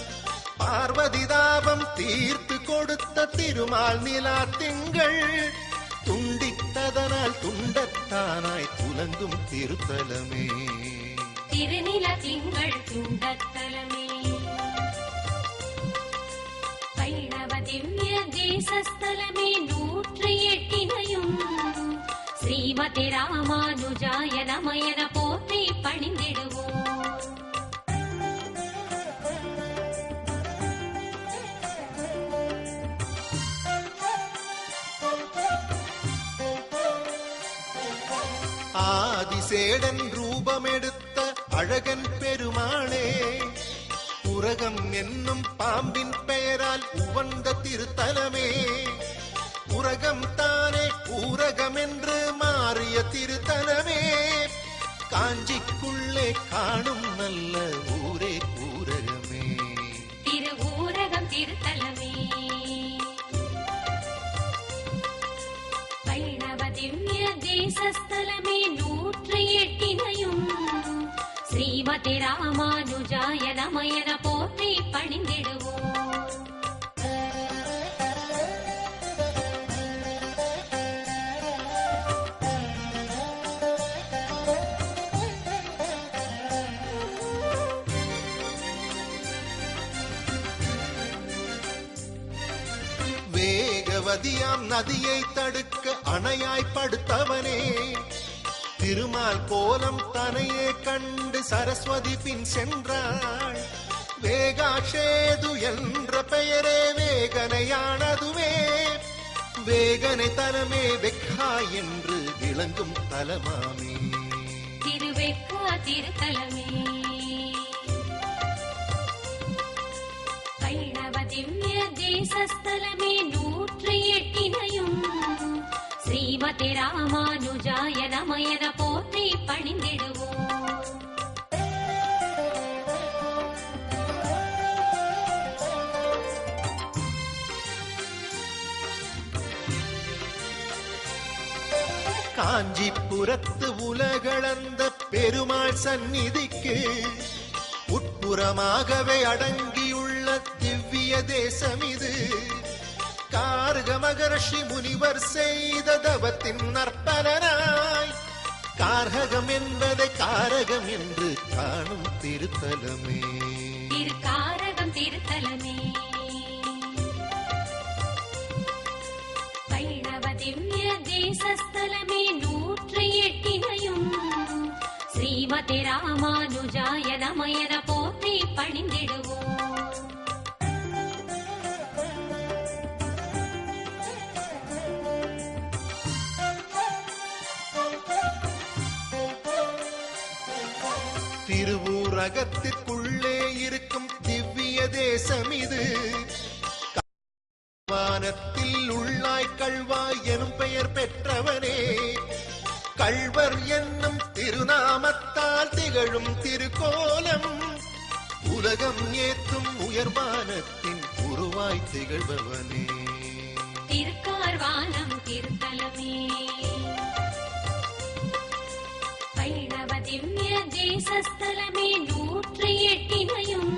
பார்வதி தாபம் தீர்த்து கொடுத்த திருமால் நிலா திங்கள் துண்டித்ததனால் துண்டத்தானாய் துலங்கும் திருத்தலமே திருநில திங்கள் துண்டத்தலமே வைணவ திவ்ய தேசஸ்தலமே 108 ஸ்ரீமதி ராமானுஜாய நமயன போற்றி பணிந்திடுவோம். ஆதிசேடன் ரூபமெடுத்த அழகன் பெருமாளே உரகம் என்னும் பாம்பின் பெயரால் உவந்த திருத்தலமே உரகம் தானே ஊரகம் என்று மாறிய திருத்தலமே காஞ்சிக்குள்ளே காணும் நல்ல ஊரே ஊரகமே திரு ஊரகம் திருத்தலமே வைணவ திவ்ய தேசஸ்தலமே 108 ஸ்ரீமதி ராமானுஜாய நமயன போற்றி பணிந்திடுவோம். வேகவதியாம் நதியை தடுக்க அணையாய் படுத்தவனே திருமால் கோலம் தனையே கண்டு சரஸ்வதி பின் சென்றாள். வேகாஷேது என்ற பெயரே வேகனையானதுவே வேகனை தலமே வெக்கா என்று விளங்கும் தலமாமே திருவெக்கா திருத்தலமே வைணவ திவ்ய தேசஸ்தலமே 108 ஸ்ரீமதி ராமானுஜாய நமயன போற்றி பணிந்திடுவோம். காஞ்சிபுரத்து உலகளந்த பெருமாள் சந்நிதிக்கு உட்புறமாகவே அடங்கியுள்ள திவ்ய தேசம் இது. கார்க மகர்ஷி முனிவர் செய்த தவத்தின் நற்பலனாய் கார்ககம் என்பதை காரகம் என்று காணும் திருத்தலமே திருக்காரகம் திருத்தலமே வைணவ திவ்ய தேசஸ்தலமே 108 ஸ்ரீமதி ராமானுஜாய நமயன போற்றி பணிந்திடுவோம். திருவூரகத்திற்குள்ளே இருக்கும் திவ்ய தேசம் இது. வானத்தில் உள்ளாய் கள்வாய் எனும் பெயர் பெற்றவனே கள்வர் என்னும் திருநாமத்தால் திகழும் திருக்கோலம் உலகம் ஏற்றும் உயர்வானத்தின் உருவாய் திகழ்பவனே திருக்கார்வானம் திருத்தலமே வைணவ திவ்ய தேசஸ்தலமே 108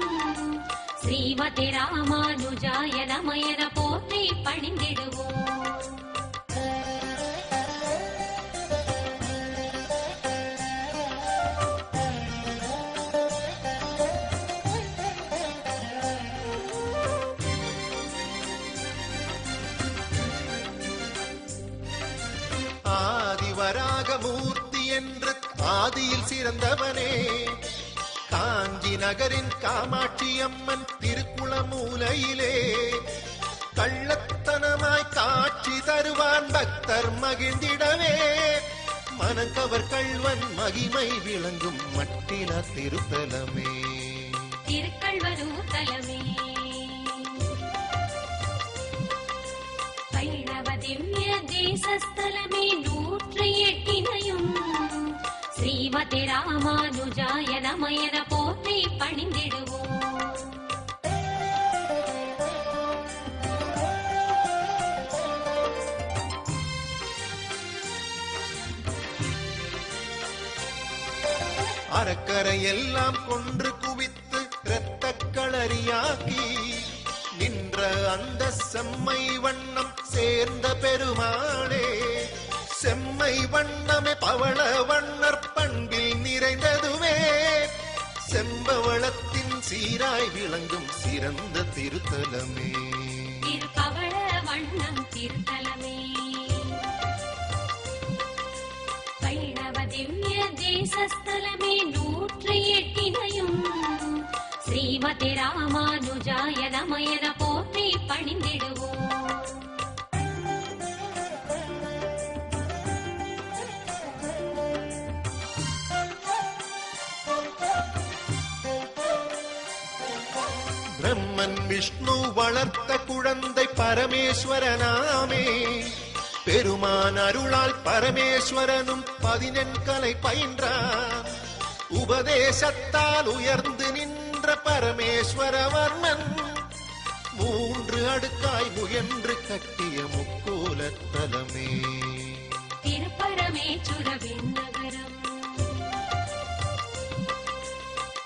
ஸ்ரீமதி ராமானுஜாய நமயன போற்றி பணிந்திடுவோம். மூர்த்தி என்று ஆதியில் சிறந்தவனே, காஞ்சி நகரின் காமாட்சி அம்மன் திருக்குளமூலையிலே கள்ளத்தனமாய் காட்சி தருவான் பக்தர் மகிழ்ந்திடவே. மனக்கவர் கள்வன் மகிமை விளங்கும் மட்டில திருத்தலமே, திருக்கள்வரூர் தலமே. வைணவ திவ்ய தேசஸ்தலமே 108 ஸ்ரீமதி ராமானுஜாய நமயன போற்றி பணிந்திடுவோம். அறக்கரை எல்லாம் கொன்று குவித்து இரத்த களரியாக்கி நின்ற அந்த செம்மை வண்ணம் சேர்ந்த பெருமாளே, செம்மை வண்ணமே பவள வண்ணர் பண்பில் நிறைந்ததுவே, செம்பவளத்தின் சீராய் விளங்கும் சிறந்த திருத்தலமே, திருப்பவள வண்ணம் திருத்தலமே. வைணவ திவ்ய தேசஸ்தலமே 108 ஸ்ரீமதி ராமானுஜாய நமயன போற்றி பணிந்திடுவோம். பிரம்மன் விஷ்ணு வளர்த்த குழந்தை பரமேஸ்வரனாமே, பெருமான் அருளால் பரமேஸ்வரனும் 14 கலை பயின்றான், உபதேசத்தால் உயர்ந்து நின்ற பரமேஸ்வரவர்மன் 3 அடுக்காய் முயன்று கட்டிய முக்கோலத்தலமே, திருப்பரமேச்சுரவின் நகரம்.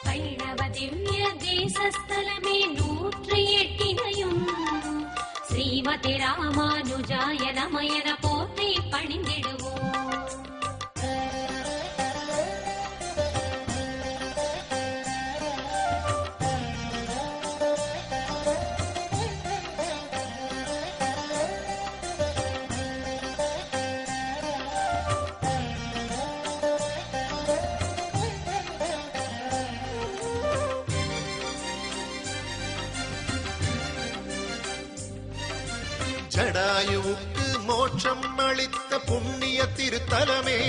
வைணவ திவ்ய தேசஸ்தலமே 108 ஸ்ரீமதி ராமானுஜாய நமயன போற்றி பணிந்திடுவோம். ஜடாயுவுக்கு மோட்சம் அளித்த புண்ணிய திருத்தலமே,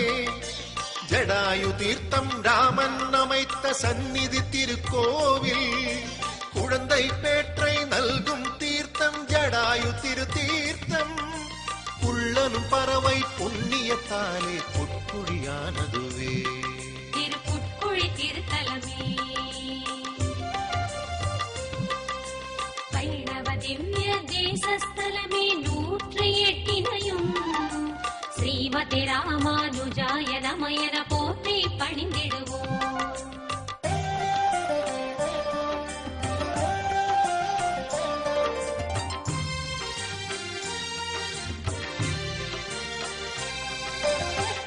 ஜடாயு தீர்த்தம் ராமன் அமைத்த சந்நிதி திருக்கோவில், குழந்தை பேற்றை நல்கும் தீர்த்தம் ஜடாயு திருத்தீர்த்தம், உள்ளனும் பறவை புண்ணியத்தாலே புட்குழியானதுவே, திருப்புட்குழி திருத்தலமே. வைணவ திவ்ய தேசஸ்தலமே 108 ஸ்ரீமதி ராமானுஜாய நமயன போற்றி பணிந்திடுவோம்.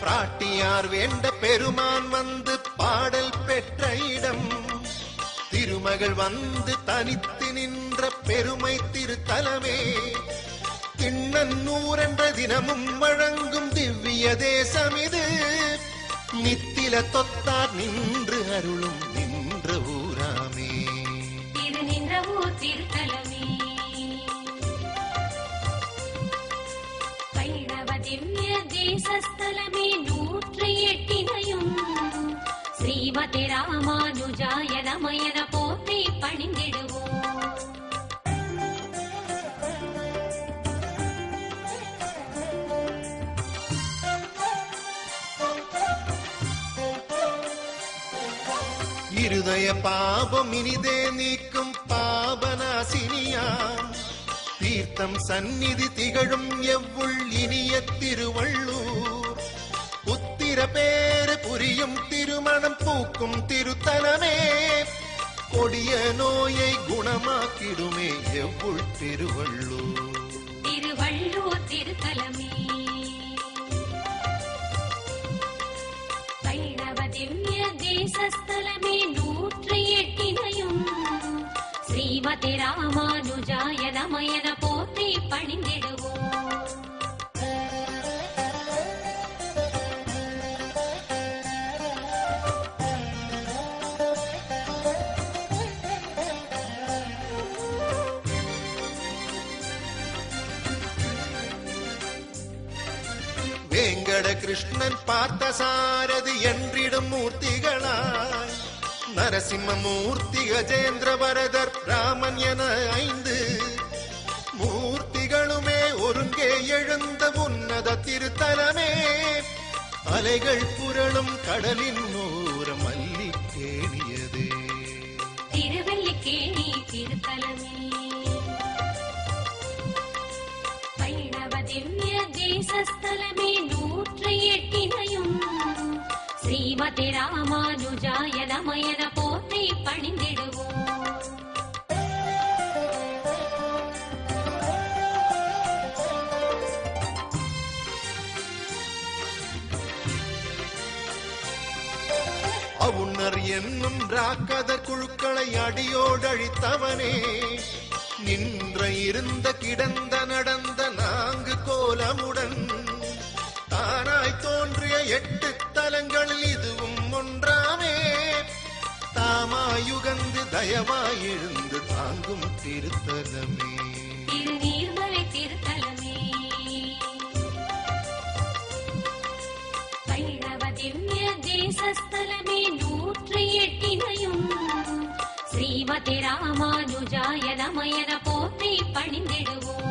பிராட்டியார் வேண்ட பெருமான் வந்து பாடல் பெற்ற இடம், திருமகள் வந்து தனித்து நின்ற பெருமை திருத்தலமே, திண்ணன்னூர் என்ற தினமும் வழங்கும் திவ்ய தேசம் இது, நித்தில தொத்தார் நின்று அருளும் நின்ற ஊராமே, திரு நின்ற ஊர் திருத்தலமே. வைணவ திவ்ய தேசஸ்தலமே 108 ஸ்ரீமதி ராமானுஜாய நமயன போற்றி பணிந்திடுவோம். இருதய பாபம் இனிதே நீக்கும் பாபநாசினியாம், தீர்த்தம் சந்நிதி திகழும் எவ்வுள் இனிய திருவள்ளூர், புத்திர பேறு புரியும் திருமணம் பூக்கும் திருத்தலமே, கொடிய நோயை குணமாக்கிடுமே எவ்வுள் திருவள்ளூர், திருவள்ளூர் திருத்தலமே. வைணவ திவ்ய தேசஸ்தலமே 108 ஸ்ரீமதி ராமானுஜாய நமயன போற்றி பணிந்திடுவோம். விகட கிருஷ்ணன் பார்த்த சாரதி என்றிடும் மூர்த்திகளாய் நரசிம்மமூர்த்தி கஜேந்திர வரதர் ராமன் என 5 மூர்த்திகளுமே ஒருங்கே எழுந்த உன்னத திருத்தலமே அலைகள் புரளும் கடலின் ஓரம் மல்லிக்கேணியதே திருவல்லிக்கேணி திருத்தலமே வைணவ திவ்ய தேசஸ்தலமே 108 ஸ்ரீமதி ராமானுஜாய நமயன போற்றி பணிந்திடுவோம். அவுணர் என்னும் ராக்கதர் குழுக்களை அடியோடழித்தவனே நின்ற இருந்த கிடந்த நடந்த 4 கோலமுடன் தானாய் தோன்றிய 8 தலங்களில் இதுவும் ஒன்றாமே தாமாயுகந்து தயவாய் எழுந்து தாங்கும் திருத்தலமே திருநீர்மலை திருத்தலமே வைணவ திவ்ய தேசஸ்தலமே 108 ஸ்ரீமதி ராமானுஜாய நமயன போற்றி பணிந்திடுவோம்.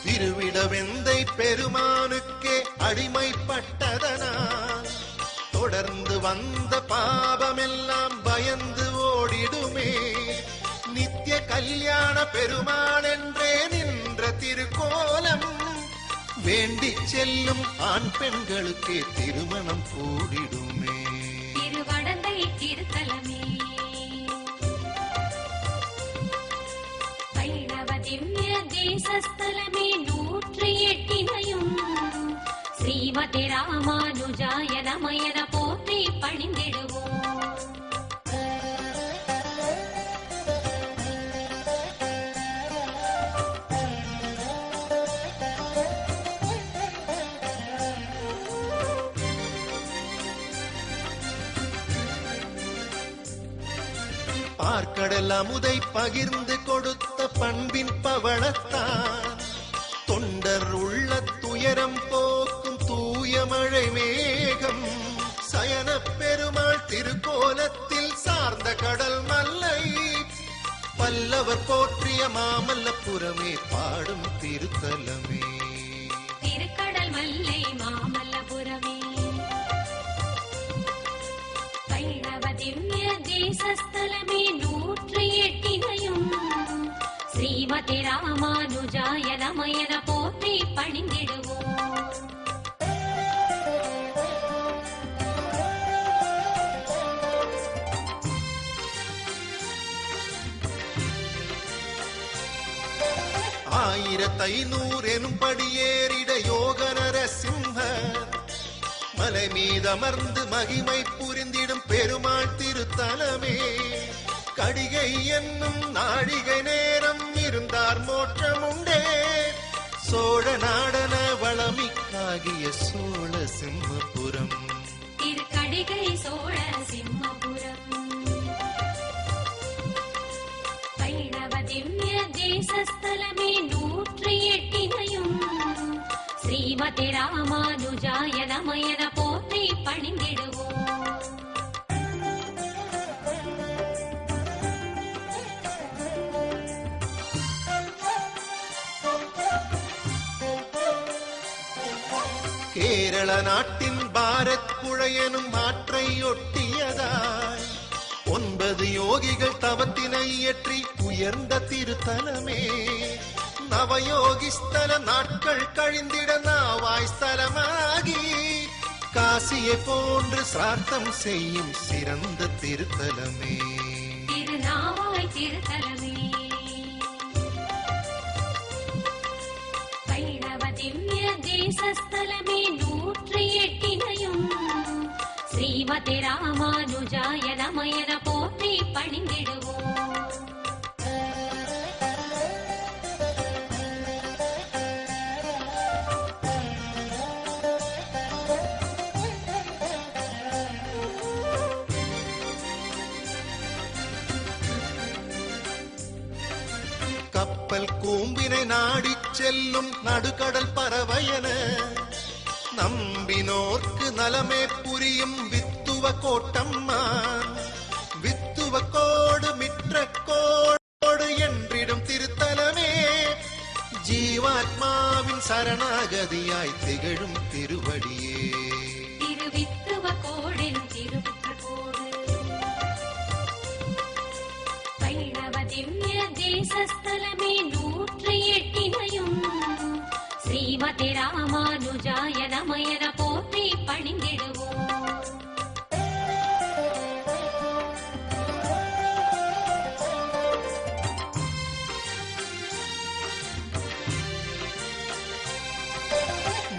திருவிடவெந்தை பெருமானுக்கே அடிமைப்பட்டதனால் தொடர்ந்து வந்த பாபமெல்லாம் பயந்து ஓடிடுமே நித்திய கல்யாண பெருமாள் என்றே நின்ற திருக்கோலம் வேண்டி செல்லும் ஆண் பெண்களுக்கே திருமணம் கூடிடுமே திருவடந்தை திருத்தலமே வைணவ திவ்ய தேசஸ்தலமே 108 ஸ்ரீமதி ராமானுஜாய நமயன போற்றி பணிந்திடுவோம். பார்க்கடல் அமுதை பகிர்ந்து கொடுத்த பண்பின் பவளத்தான் தொண்டர் உள்ள துயரம் போக்கும் தூய மழை மேகம் சயன பெருமாள் திருக்கோலத்தில் சார்ந்த கடல் மல்லை பல்லவர் போற்றிய மாமல்லபுரமே பாடும் திருத்தலமே திருக்கடல் மல்லை மாமல்லபுரமே வைணவ திவ்ய தேசஸ்தலமே 108 ஸ்ரீமதி ராமானுஜாய நமயன போற்றி பணிந்திடுவோம். ஆயிரத்து 500 எனும் படியேறிட யோக நரசிம்ம மலை மீதமர்ந்து மகிமை புரிந்திடும் பெருமாள் திருத்தலமே கடிகை என்னும் நாழிகை நேரம் இருந்தார் மோட்சம் உண்டே சோழ நாடன வளமிக்காகிய சோழ சிம்மபுரம் திருக்கடிகை சோழ சிம்மபுரம் வைணவ திவ்ய தேசஸ்தலமே 108 ஸ்ரீமதி ராமானுஜாய நமயன போற்றி பணிந்திடுவோம். கேரள நாட்டின் பாரத் புழையனும் ஆற்றை ஒட்டியதாய் 9 யோகிகள் தவத்தினை இயற்றி உயர்ந்த திருத்தலமே நவயோகி ஸ்தல நாட்கள் கழிந்திட நாவாய் ஸ்தலமாகி காசியை போன்று சிரார்த்தம் செய்யும் சிறந்த திருத்தலமே திருநாவாய் திருத்தலமே வைணவ திவ்ய தேசஸ்தலமே 108 ஸ்ரீமதி ராமானுஜாய நமயன போற்றி பணிந்திடுவோம். கூம்பினை நாடிச் செல்லும் நடுக்கடல் பறவையன நம்பினோர்க்கு நலமே புரியும் வித்துவ கோட்டம்மான் வித்துவ கோடு மிற்ற கோடு என்றிடும் திருத்தலமே ஜீவாத்மாவின் சரணாகதியாய் திகழும் திருவடியே திருவித்துவ கோடின் திருவிற்றுக்கோடு வைணவ திவ்ய தேசஸ்தலமே 108 ஸ்ரீமதி ராமானுஜாய நமயன போற்றி பணிந்திடுவோம்.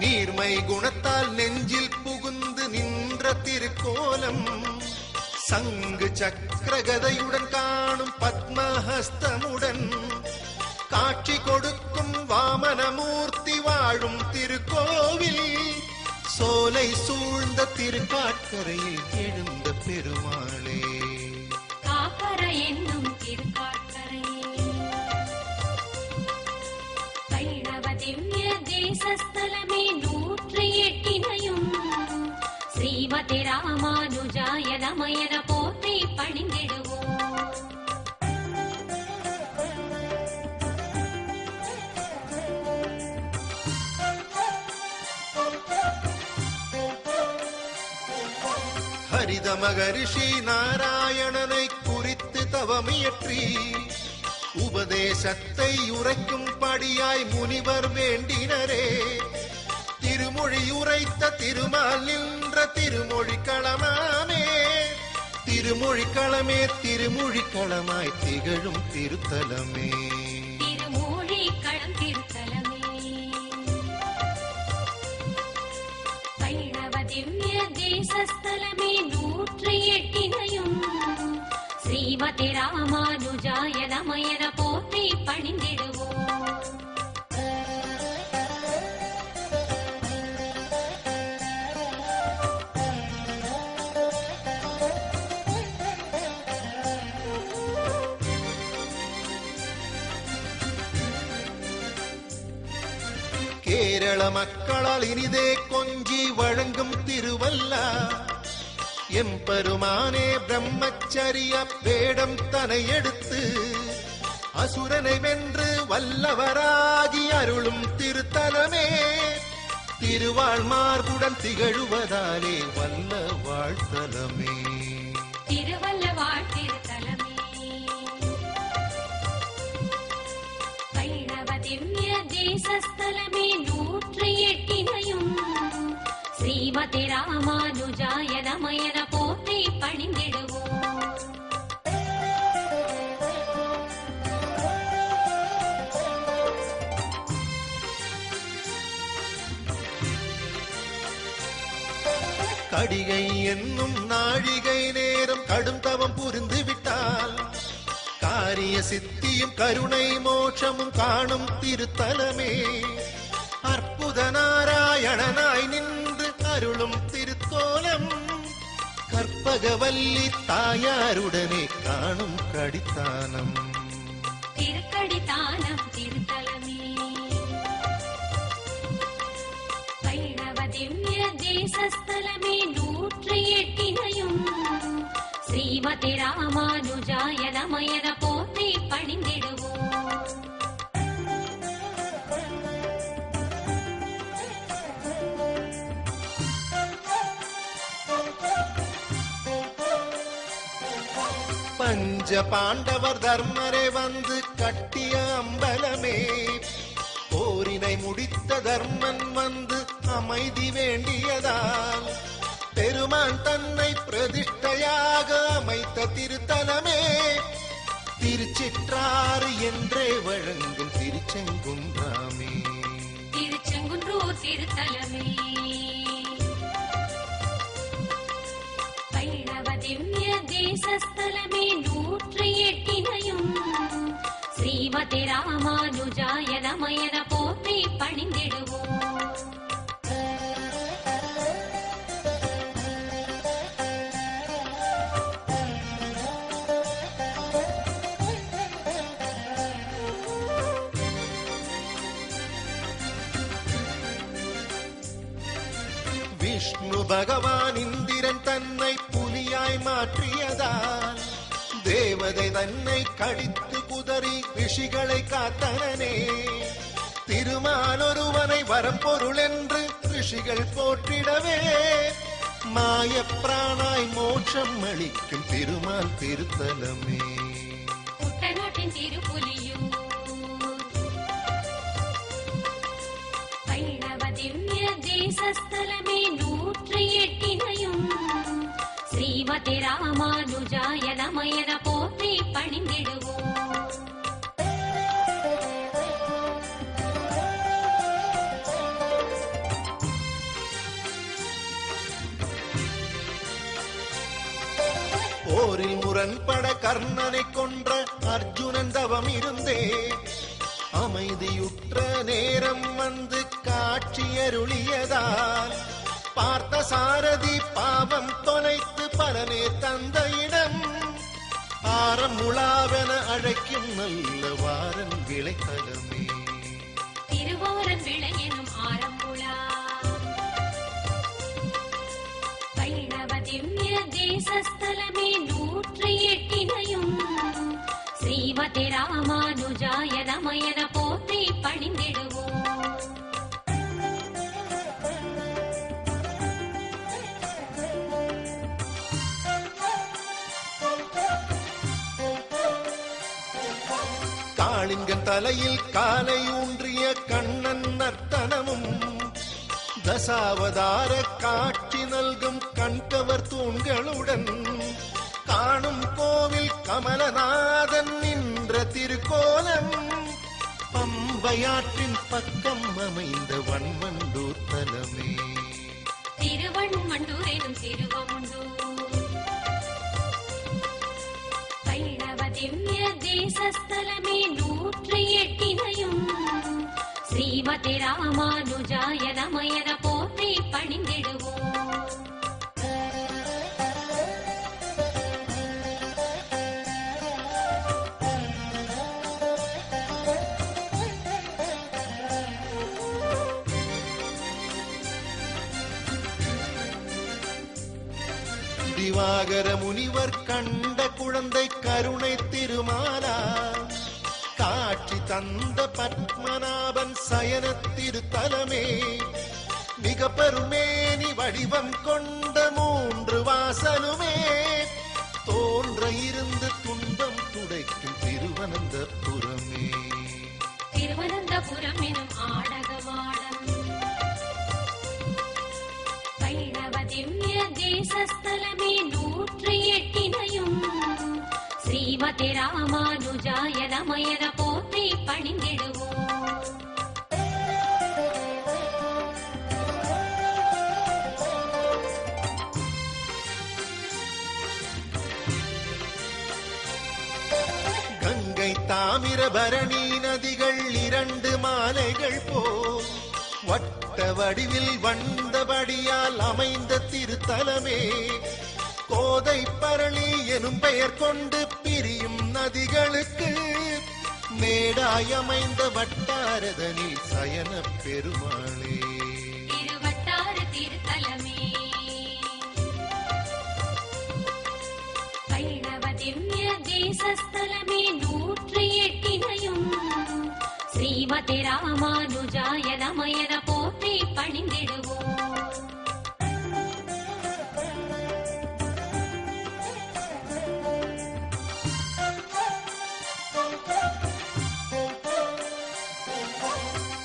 நீர்மை குணத்தால் நெஞ்சில் புகுந்து நின்ற திருக்கோலம் சங்கு சக்கரகதையுடன் காணும் பத்மஹஸ்தமுடன் காட்சி கொடுக்கும் வாமனமூர்த்தி வாழும் திருக்கோவில் சோலை சூழ்ந்த திருக்காட்கரையில் எழுந்த பெருமாளே காக்கரை என்னும் திருக்காட்கரையே வைணவ திவ்ய தேசஸ்தலமே 108 ஸ்ரீமதி ராமானுஜாய நமயன போற்றி பணிந்திடுவோம். ஹரித மகரிஷி நாராயணனை குறித்து தவமியற்றி உபதேசத்தை உரைக்கும் படியாய் முனிவர் வேண்டினரே திருமொழி உரைத்த திருமால் நின்ற திருமொழி களமாமே திருமொழி களமே திருமொழி களமாய் திகழும் திருத்தலமே திருமொழி களம் திருத்தலமே வைணவ திவ்ய தேசஸ்தலமே 108 ஸ்ரீமதி ராமானுஜாய நமயன போற்றி பணிந்திடுவோம். கேரள மக்களால் இனிதே கொஞ்சி வழங்கும் திருவல்லா எம்பெருமானே பிரம்மச்சரிய வேடம் தனை எடுத்து அசுரனை வென்று வல்லவராகி அருளும் திருத்தலமே திருவாள் மார்புடன் திகழுவதாலே வல்ல வாழ்த்தலமே திருவல்ல வாழ்த்திருத்தலமே வைணவ திவ்ய தேசஸ்தலமே 108 ஸ்ரீமதி ராமானுஜாய நமயன போற்றி பணிந்திடுவோம். கடிகை என்னும் நாழிகை நேரம் கடும் தவம் புரிந்து விட்டால் காரிய சித்தியும் கருணை மோட்சமும் காணும் திருத்தலமே அற்புத நாராயணனாய் நின்று அருளும் திருக்கோலம் கற்பகவல்லி தாயாருடனே காணும் கடித்தானம் திருக்கடித்தானம் திருத்தலமே வைணவ திவ்ய தேசஸ்தலமே 108 ஸ்ரீமதி ராமானுஜாய நமயன போற்றி பணிந்திடுவோம். பஞ்ச பாண்டவர் தர்மரே வந்து கட்டிய அம்பலமே போரினை முடித்த தர்மன் வந்து அமைதி வேண்டியதால் பெருமான் தன்னை பிரதிஷ்டையாக அமைத்த திருத்தலமே திருச்சிற்றாறு என்றே வழங்கும் திருச்செங்குன்றாமே திருச்செங்குன்றூர் திருத்தலமே வைணவ திவ்ய தேசஸ்தலமே 108 ஸ்ரீமதி ராமானுஜாய நமயன போற்றி பணிந்திடுவோம். விஷ்ணு பகவான் இந்திரன் தன்னை புலியாய் மாற்றியதால் தேவதை தன்னை கடித்து குதறி ரிஷிகளை காத்தனனே. திருமாலொருவனை வரப்பொருள் என்று ரிஷிகள் போற்றிடவே மாயப்பிரானாய் மோட்சம் அளிக்கும் திருமால் திருத்தலமே. குட்டநாட்டின் திருப்புலியூர் வைணவ திவ்ய தேசஸ்தலமே 108 ஸ்ரீமதி ராமானுஜாய நமயன போற்றி பணிந்திடுவோம். போரில் முரண்பட கர்ணனை கொன்ற அர்ஜுனன் தவம் இருந்தே அமைதியுற்ற நேரம் வந்து காட்சியருளியதால் பார்த்த சாரதி பாவம் தொலைத்து பலனே தந்த இடம் ஆரம் உலாவென அழைக்கும் நல்ல வாரன் விளைத்தலமே. திருவாரன் விளையெனும் ஆரம்புலா வைணவ திவ்ய தேசஸ்தலமே 108 ஸ்ரீமதி ராமானுஜாய நமயன போற்றி பணிந்திடுவோம். காளிங்கன் தலையில் காலை ஊன்றிய கண்ணன் நர்த்தனமும் தசாவதார காட்சி நல்கும் கண்கவர் தூண்களுடன் காணும் கோவில் கமலநாதன் நின்ற திருக்கோலம் பம்பையாற்றின் பக்கம் அமைந்த வன்மண்டூர் தலமே. திருவண்மண்டூர் எனும் திருவமுண்டூர் வைணவ திவ்ய தேசஸ்தலமே 108 ஸ்ரீமதி ராமானுஜாய நமயன போற்றி பணிந்திடுவோம். திவாகர முனிவர் கண்ட குழந்தை கருணை திருமாலா காட்சி தந்த பத்மநாபன் சயன திருத்தலமே. மிக பெருமேனி வடிவம் கொண்ட 3 வாசலுமே தோன்ற இருந்து துன்பம் துடைக்கும் திருவனந்தபுரமே. திருவனந்தபுரம் எனும் ஆடகமாடம் வைணவ திவ்ய தேசஸ்தலமே 108 ஸ்ரீமதி ராமானுஜாய நமயன போற்றி பணிந்திடுவோம். கங்கை தாமிரபரணி நதிகள் 2 மாலைகள் போல் வட்ட வடிவில் வந்தபடியால் அமைந்த திருத்தலமே. கோதை பரளி எனும் பெயர் கொண்டு பிரியும் நதிகளுக்கு மேடாய் அமைந்த வட்டாரதனில் சயன பெருமாளே. திருவட்டார திருத்தலமே வைணவ திவ்ய தேசஸ்தலமே 108 ஸ்ரீமதி ராமானுஜாய நமயன போற்றி பணிந்திடுவோம்.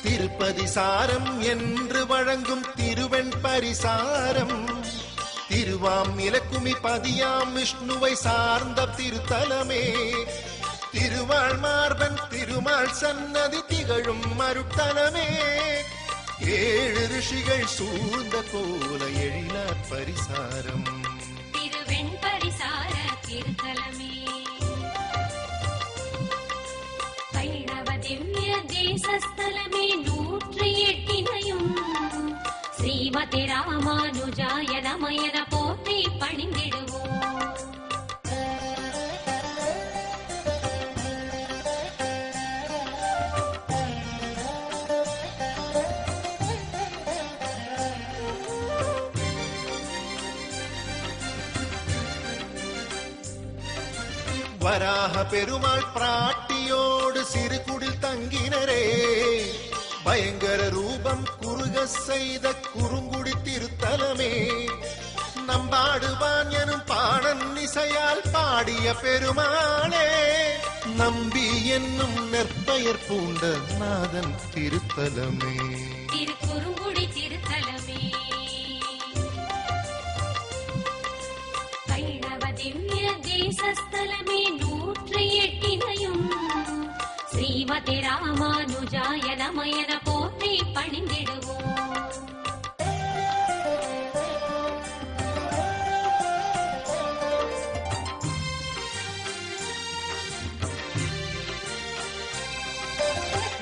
திருப்பதி சாரம் என்று வழங்கும் திருவெண் பரிசாரம் திருவாம் இலக்குமி பதியாம் விஷ்ணுவை சார்ந்த திருத்தலமே. திருவாள் மார்பன் திருமால் சன்னதி திகழும் மருட்டலமே. 7 ரிஷிகள் சூழ்ந்த கோல எழிலார் பரிசாரம் திருவெண் பரிசார திருத்தலமே வைணவ திவ்ய தேசஸ்தலமே 108 ஸ்ரீமதி ராமானுஜாய நமயன போற்றி பணிந்திடுவோம். வராக பெருமாள் பிராட்டியோடு சிறுகுடில் தங்கினரே பயங்கர ரூபம் குறுக செய்த குறுங்குடி திருத்தலமே நம்பாடுவான் எனும் பாடல் இசையால் பாடிய பெருமாளே நம்பி என்னும் நெற்பெயர் பூண்ட நாதன் திருத்தலமே திருக்குறுங்குடி திருத்தலமே வைணவ திவ்ய தேசஸ்தலமே 108 ஸ்ரீமதி ராமானுஜாய நமயன போற்றி பணிந்திடுவோம்.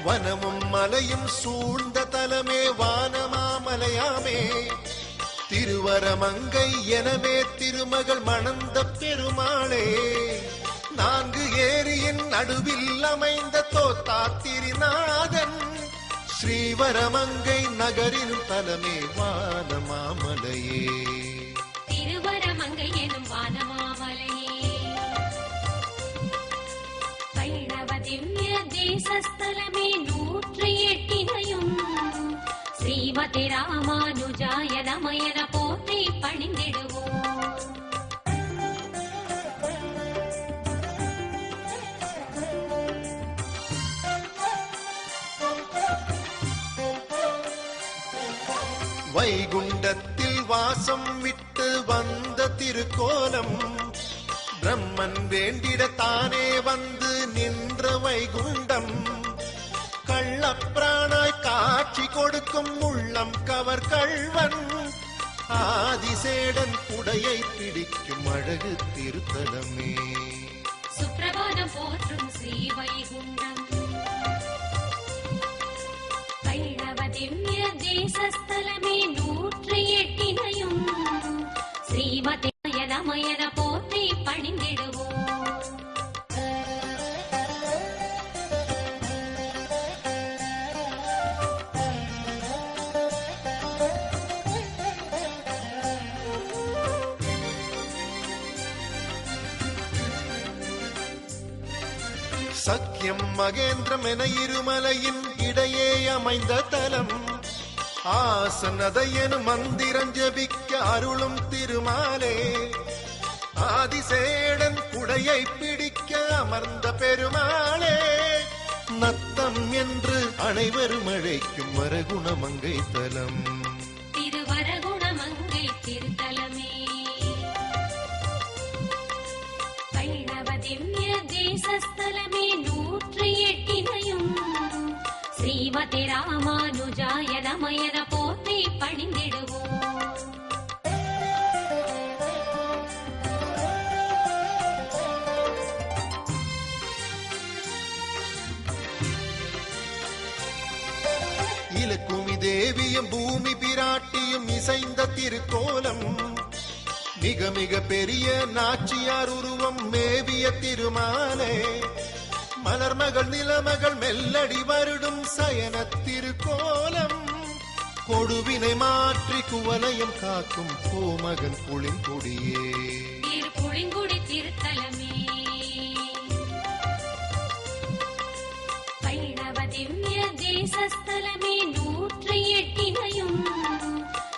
வனமும் மலையும் சூழ்ந்த தலமே வானமாமலையாமே திருவரமங்கை எனவே திருமகள் மணந்த பெருமாளே 4 ஏரியின் நடுவில் அமைந்த தோத்தா திருநாதன் ஸ்ரீவரமங்கை நகரின் தலமே வானமாமலையே திருவரமங்கை எனும் வானமாமலையே வைணவ திவ்ய தேசஸ்தலமே 108 ஸ்ரீமதி ராமானுஜாய நமயன போற்றி பணிந்திடுவோம். வைகுண்டத்தில் வாசம் விட்டு வந்த திருக்கோலம் பிரம்மன் வேண்டிட தானே வந்து நின்ற வைகுண்டம் கள்ளப்பிரானாய் காட்சி கொடுக்கும் உள்ளம் கவர் கள்வன் ஆதிசேடன் குடையை பிடிக்கும் அழகு திருத்தலமே சுப்பிரபாதம் போற்றும் ஸ்ரீ வைகுண்டம் வைணவ திவ்ய தேசஸ்தலமே 108 ஸ்ரீமதி நமயன போற்றி பணிந்திடுவோம். சக்கியம் மகேந்திரம் என இருமலையின் இடையே அமைந்த தலம் ஆசனதையனு மந்திரம் ஜபிக்க அருளும் திருமாலே ஆதிசேடன் குடையை பிடிக்க அமர்ந்த பெருமாளே நத்தம் என்று அனைவரும் அழைக்கும் வரகுணமங்கை தலம் திருவரகுணமங்கை திருத்தலமே வைணவ திவ்ய தேசஸ்தலமே 108 ஸ்ரீமதி ராமானுஜாய நமயன போற்றி பணிந்திடுவோம். இலக்குமி தேவியும் பூமி பிராட்டியும் இசைந்த திருக்கோலம் மிக மிக பெரிய நாச்சியார் உருவம் மேவிய திருமாலே மலர்மகள் நிலமகள் மெல்லடி வருடும் சயன திருக்கோலம் கொடுவினை மாற்றி குவலயம் காக்கும் கோமகன் புளிங்குடியே புளிங்குடி திருத்தலமே வைணவ திவ்ய தேசஸ்தலமே 108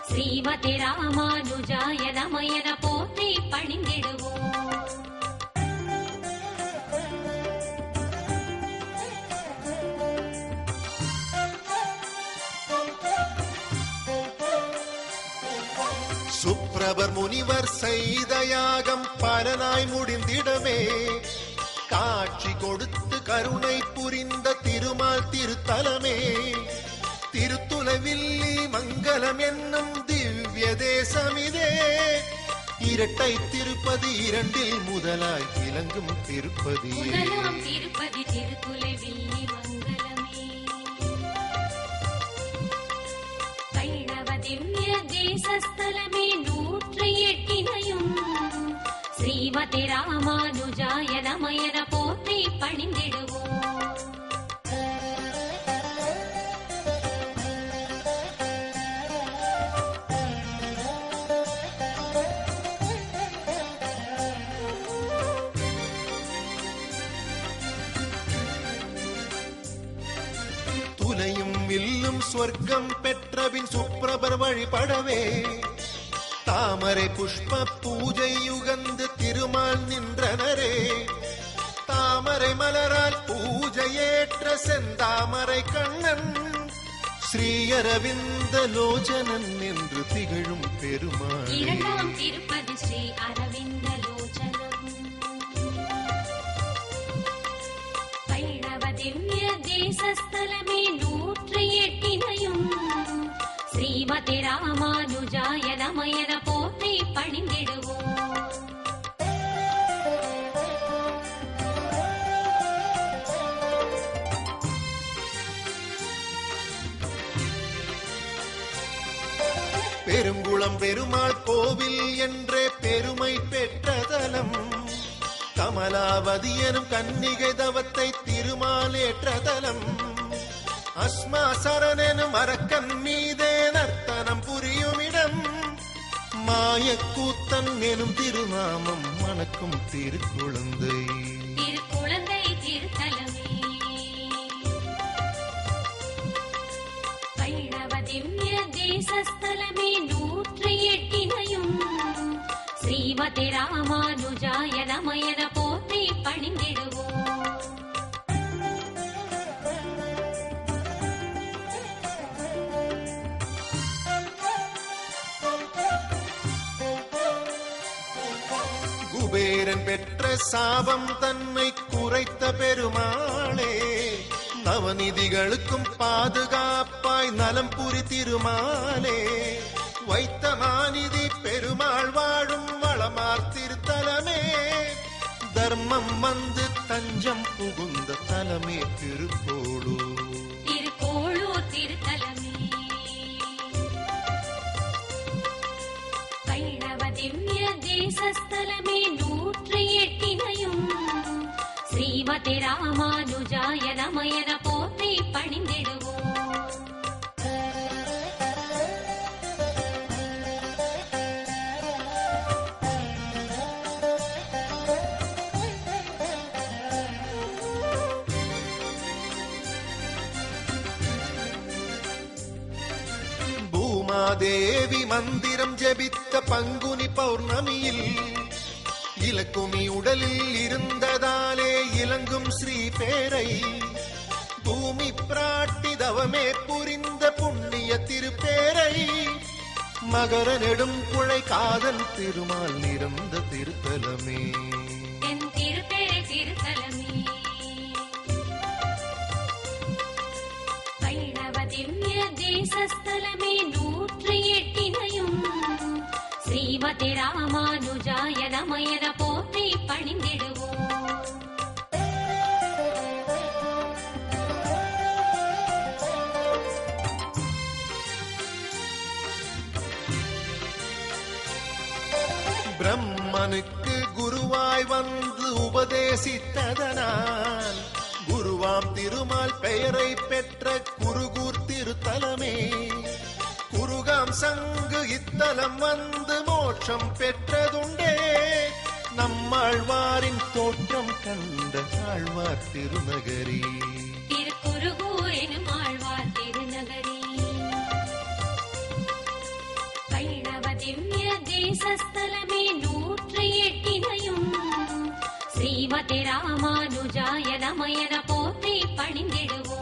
ஸ்ரீமதி ராமானுஜாய நமயன போற்றி பணிந்திடுவோம். சுப்ரபர் முனிவர் செய்த யாகம் பலனாய் முடிந்திடமே காட்சி கொடுத்து கருணை புரிந்த திருமால் திருத்தலமே திருத்துலவில்லி மங்கலம் என்னும் திவ்ய தேசமிதே இரட்டை திருப்பதி 2 முதலாய் இலங்கும் திருப்பதி திருப்பதி திருத்துலவில்லி மங்கலமே வைணவ திவ்ய தேசஸ்தலமே 108 ஸ்ரீமதி ராமானுஜாய நமயன போற்றி பணிந்திடுவோம். ஸ்ரீவின் சொர்க்கம் பெற்றபின் சுப்ரபர் வழிபடவே தாமரை புஷ்ப பூஜை யுகந்து திருமால் நின்றனரே. தாமரை மலரால் பூஜையேற்ற செந்தாமரை கண்ணன் ஸ்ரீஅரவிந்த லோச்சனன் என்று திகழும் பெருமாள். இரண்டாம் திருப்பதி ஸ்ரீ அரவிந்த லோச்சனம். வைணவ திவ்ய தேசஸ்தலமே 108 ஸ்ரீமதி ராமானுஜாய நமயன போற்றி பணிந்திடுவோம். பெருங்குளம் பெருமாள் கோவில் என்றே பெருமை பெற்ற தலம். கமலாவதி எனும் கன்னிகை தவத்தை திருமாலேற்ற தலம். அஸ்மா சரணெனும் அரக்கன் மீதே நர்த்தனம் புரியுமிடம். மாயக்கூத்தன் எனும் திருநாமம் மணக்கும் திருக்குழந்தை. திருக்குழந்தை திருத்தலமே வைணவ திவ்ய தேசஸ்தலமே 108 ஸ்ரீமதி ராமானுஜாய நமயன போற்றி பணிந்திடுவோம். குபேரன் பெற்ற சாபம் தன்னை குறைத்த பெருமாளே. நவநிதிகளுக்கும் பாதுகாப்பாய் நலம் புரி திருமாலே. வைத்த மாநிதி பெருமாள் வாழும் வளமார் திருத்தலமே. தர்மம் வந்து தஞ்சம் புகுந்த தலமே திருக்கோளூர். திருக்கோளூர் திருத்தலமே வைணவ திவ்ய தேசஸ்தலமே 108 ஸ்ரீமதி ராமானுஜாய நமயன போற்றி பணிந்திடுவோம். பூமாதேவி மந்திரம் ஜெபித்த பங்குனி பௌர்ணமியில் இலக்குமி உடலில் இருந்ததாலே இலங்கும் ஸ்ரீ பேரை. பூமி பிராட்டி தவமே புரிந்த புண்ணிய திருப்பேரை. மகர நெடும் குழை காதல் திருமால் நிறந்த திருத்தலமே. என் திருப்பேரை திருத்தலமே வைணவ திவ்ய தேசஸ்தலமே 108 ஸ்ரீமதி ராமானுஜாய நமயன போற்றி பணிந்திடுவோம். பிரம்மனுக்கு குருவாய் வந்து உபதேசித்ததனால் குருவாம் திருமால் பெயரை பெற்ற குருகூர் திருத்தலமே. குருகாம் சங்கு இத்தலம் வந்து மோட்சம் பெற்றதுண்டே. நம்மாழ்வாரின் தோற்றம் கண்ட ஆழ்வார் திருநகரி. திருக்குருகூர் எனும் ஆழ்வார் திருநகரி வைணவ திவ்ய தேசஸ்தலமே 108 ஸ்ரீமதி ராமானுஜாய நமயன போற்றி பணிந்திடுவோம்.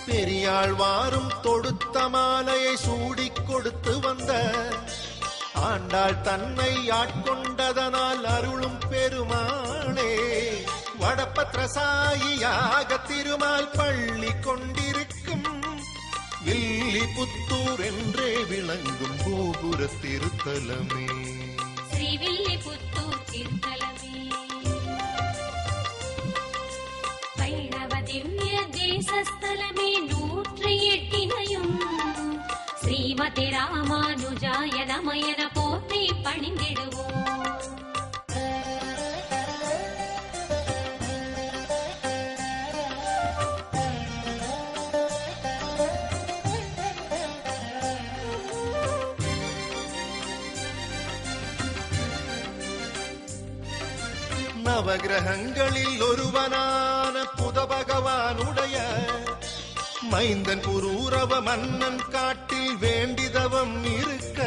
பெரியாழ்வாரும் தொடுத்த மாலையை சூடிக் கொடுத்து வந்த ஆண்டாள் தன்னை ஆட்கொண்டதனால் அருளும் பெருமாளே. வடபத்ரசாயியாக திருமால் பள்ளி கொண்டிருக்கும் வில்லிபுத்தூர் என்றே விளங்கும் கோபுர திருத்தலமே. ஸ்ரீ வில்லிபுத்தூர் திருத்தலமே வைணவ திவ்ய தேசஸ்தலமே 108 ஸ்ரீமதி ராமானுஜாய நமயன போற்றி பணிந்திடுவோம். நவகிரகங்களில் ஒருவனான புத பகவானுடைய மைந்தன் புரூரவ மன்னன் காட்டில் வேண்டிதவம் இருக்க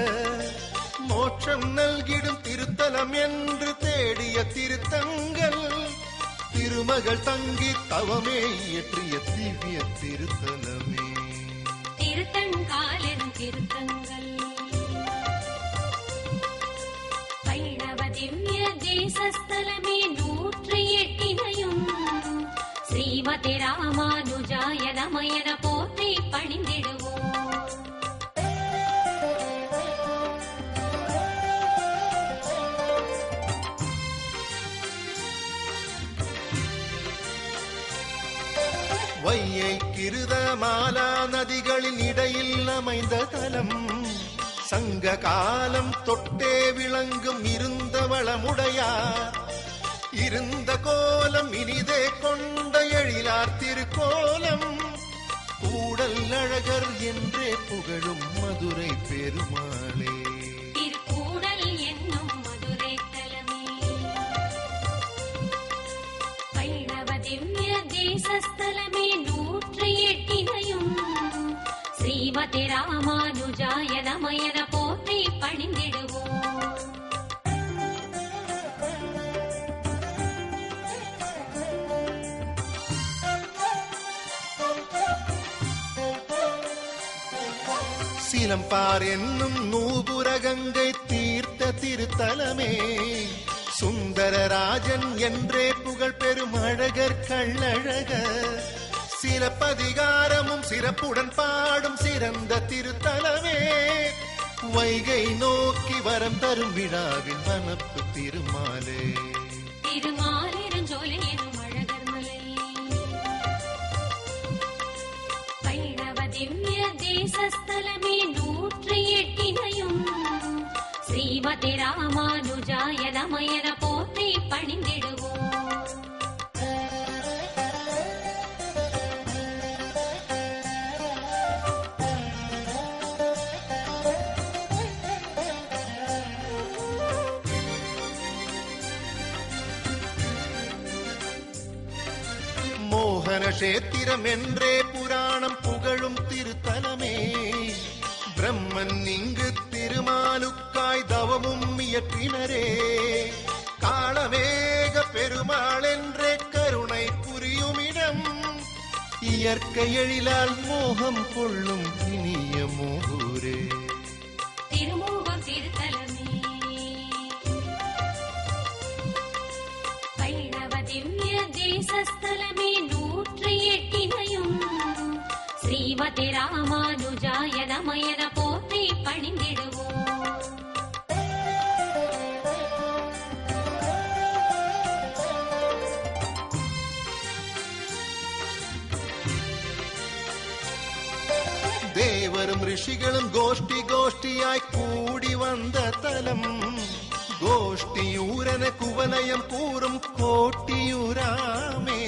மோட்சம் நல்கிடும் திருத்தலம் என்று தேடிய திருத்தங்கள் திருமகள் தங்கி தவமே இயற்றிய திவ்ய திருத்தலமே திருத்தங்காலெனும் திருத்தங்கள் வைணவ திவ்ய தேசஸ்தலமே 108 ஸ்ரீமதி ராமானுஜாய நமயன போற்றி பணிந்திடுவோம். வையை கிருத மாலா நதிகளின் இடையில் அமைந்த தலம் சங்க காலம் தொட்டே விளங்கும் இருந்த வளமுடையார் இருந்த கோலம் இனிதே கொண்ட எழிலார் திருக்கோலம் கூடல் அழகர் என்றே புகழும் மதுரை பெருமாளே திருக்கூடல் என்னும் மதுரை தலமே வைணவ திவ்ய தேசஸ்தலமே 108 ஸ்ரீமதி ராமானுஜாய நமயன போற்றி பணிந்திடுவோம். சிலம்பார் என்னும் நூபுர கங்கை தீர்த்த திருத்தலமே சுந்தரராஜன் என்றே புகழ் பெரும் அழகர் கள்ளழகர் சிறப்பதிகாரமும் சிறப்புடன் பாடும் சிறந்த திருத்தலமே வைகை நோக்கி வரம் தரும் விழாவின் வனப்பு திருமாலே திருமாலிருஞ்சோலை எனும் அழகர் மலை வைணவ திவ்ய தேசஸ்தலமே 108 ஸ்ரீமதி ராமானுஜாய நமயன போற்றி பணிந்திடுவோம். மோகன கஷேத்திரம் என்றே புராணம் புகழும் திருத்தலமே பிரம்மன் இங்கு திருமாலுக்காய் தவமும் இயற்றினரே காளமேக பெருமாள் என்றே கருணை புரியுமிடம் இயற்கை எழிலால் மோகம் கொள்ளும் இனிய மோகூரே திருமூகம் திருத்தலமே வைணவ திவ்ய தேசஸ்தலமே 108 ஸ்ரீமதி ராமானுஜாய நமயன போற்றி பணிந்திடுவோம். தேவரும் ரிஷிகளும் கோஷ்டி கோஷ்டியாய் கூடி வந்த தலம் கோஷ்டியூரன குவலயம் கூறும் கோட்டியூராமே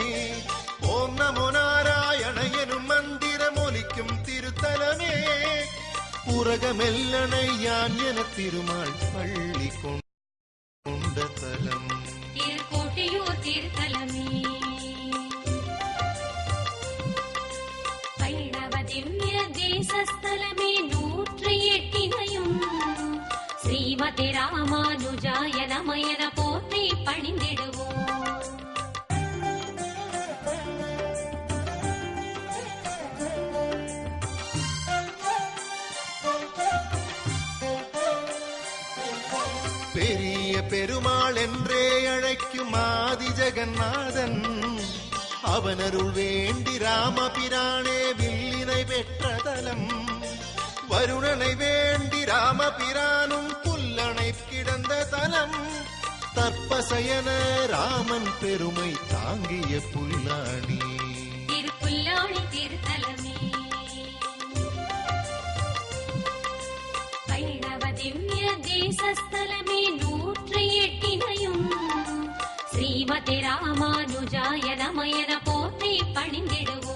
ஓம் நமோ நாராயண எனும் மந்திரம் ஒலிக்கும் திருத்தலமே உலகமெல்லனை யான் என திருமால் பள்ளி கொண்ட தலம் திருக்கோட்டியூர் திருத்தலமே வைணவ திவ்ய தேசஸ்தலமே 108 ஸ்ரீமதி ராமானுஜாய நமயன போற்றி பணிந்திடுவோம். பெரிய பெருமாள் என்றே அழைக்கும் ஆதி ஜெகநாதன் அவனருள் வேண்டி ராமபிரானே வில்லினை பெற்ற தலம் வருணனை வேண்டி ராமபிரானும் புல்லனை கிடந்த தலம் தற்பசயன ராமன் பெருமை தாங்கிய புல்லாணி திருப்புல்லாணி திருத்தலமே வைணவ திவ்ய தேசஸ்தலமே 108 ஸ்ரீமதி ராமானுஜாய நமயன போற்றி பணிந்திடுவோம்.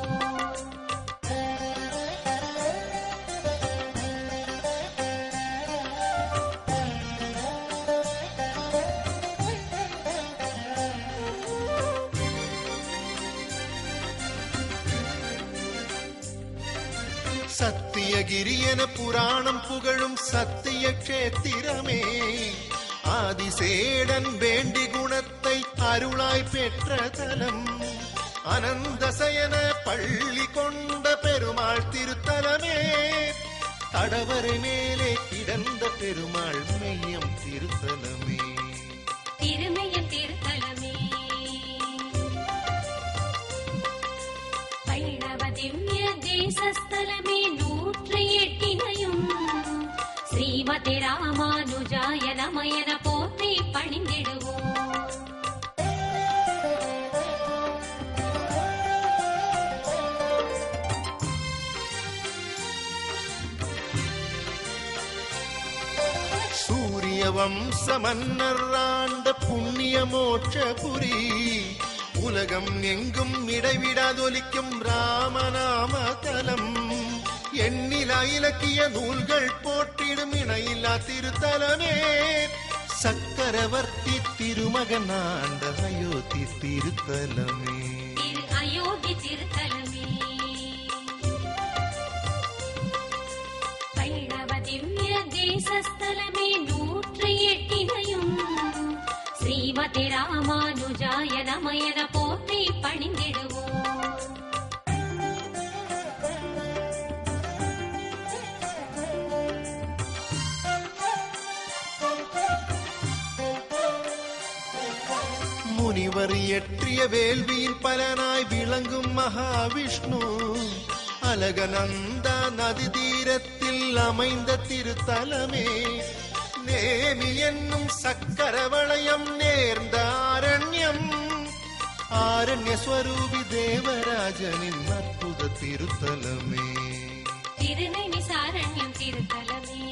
சத்தியகிரி என புராணம் புகழும் சத்திய கஷேத்திரமே, ஆதிசேடன் வேண்டி குணத்தை அருளாய் பெற்ற தலம், அனந்த சயன பள்ளி கொண்ட பெருமாள் திருத்தலமே, தடவரை மேலே கிடந்த பெருமாள் மெய்யம் திருத்தலமே, திருமையம் திருத்தலமே. வைணவ திவ்ய தேசஸ்தலமே 108 ஸ்ரீமதி ராமானுஜாய நமயன போற்றி பணிந்திடுவோம். சூரிய வம்ச மன்னர் ஆண்ட புண்ணிய மோட்சபுரி, உலகம் எங்கும் இடைவிடாதொலிக்கும் ராமநாம தலம், எண்ணிலா இலக்கிய நூல்கள் போற்றிடும் இணையில்லா திருத்தலமே, சக்கரவர்த்தி திருமகன் ஆண்ட அயோத்தி திருத்தலமே, திரு அயோத்தி திருத்தலமே. வைணவ திவ்ய தேசஸ்தலமே 108 ஸ்ரீமதி ராமானுஜாய நமயன போற்றி பணிந்திடுவோம். முனிவர் இயற்றிய வேள்வியின் பலனாய் விளங்கும் மகாவிஷ்ணு, அலகநந்தா நதி தீரத்தில் அமைந்த திருத்தலமே, நேமி என்னும் சக்கரவளையம் நேர்ந்த ஆரண்யம், ஆரண்யஸ்வரூபி தேவராஜனின் அற்புத திருத்தலமே, திருநைமிசாரண்யம் திருத்தலமே.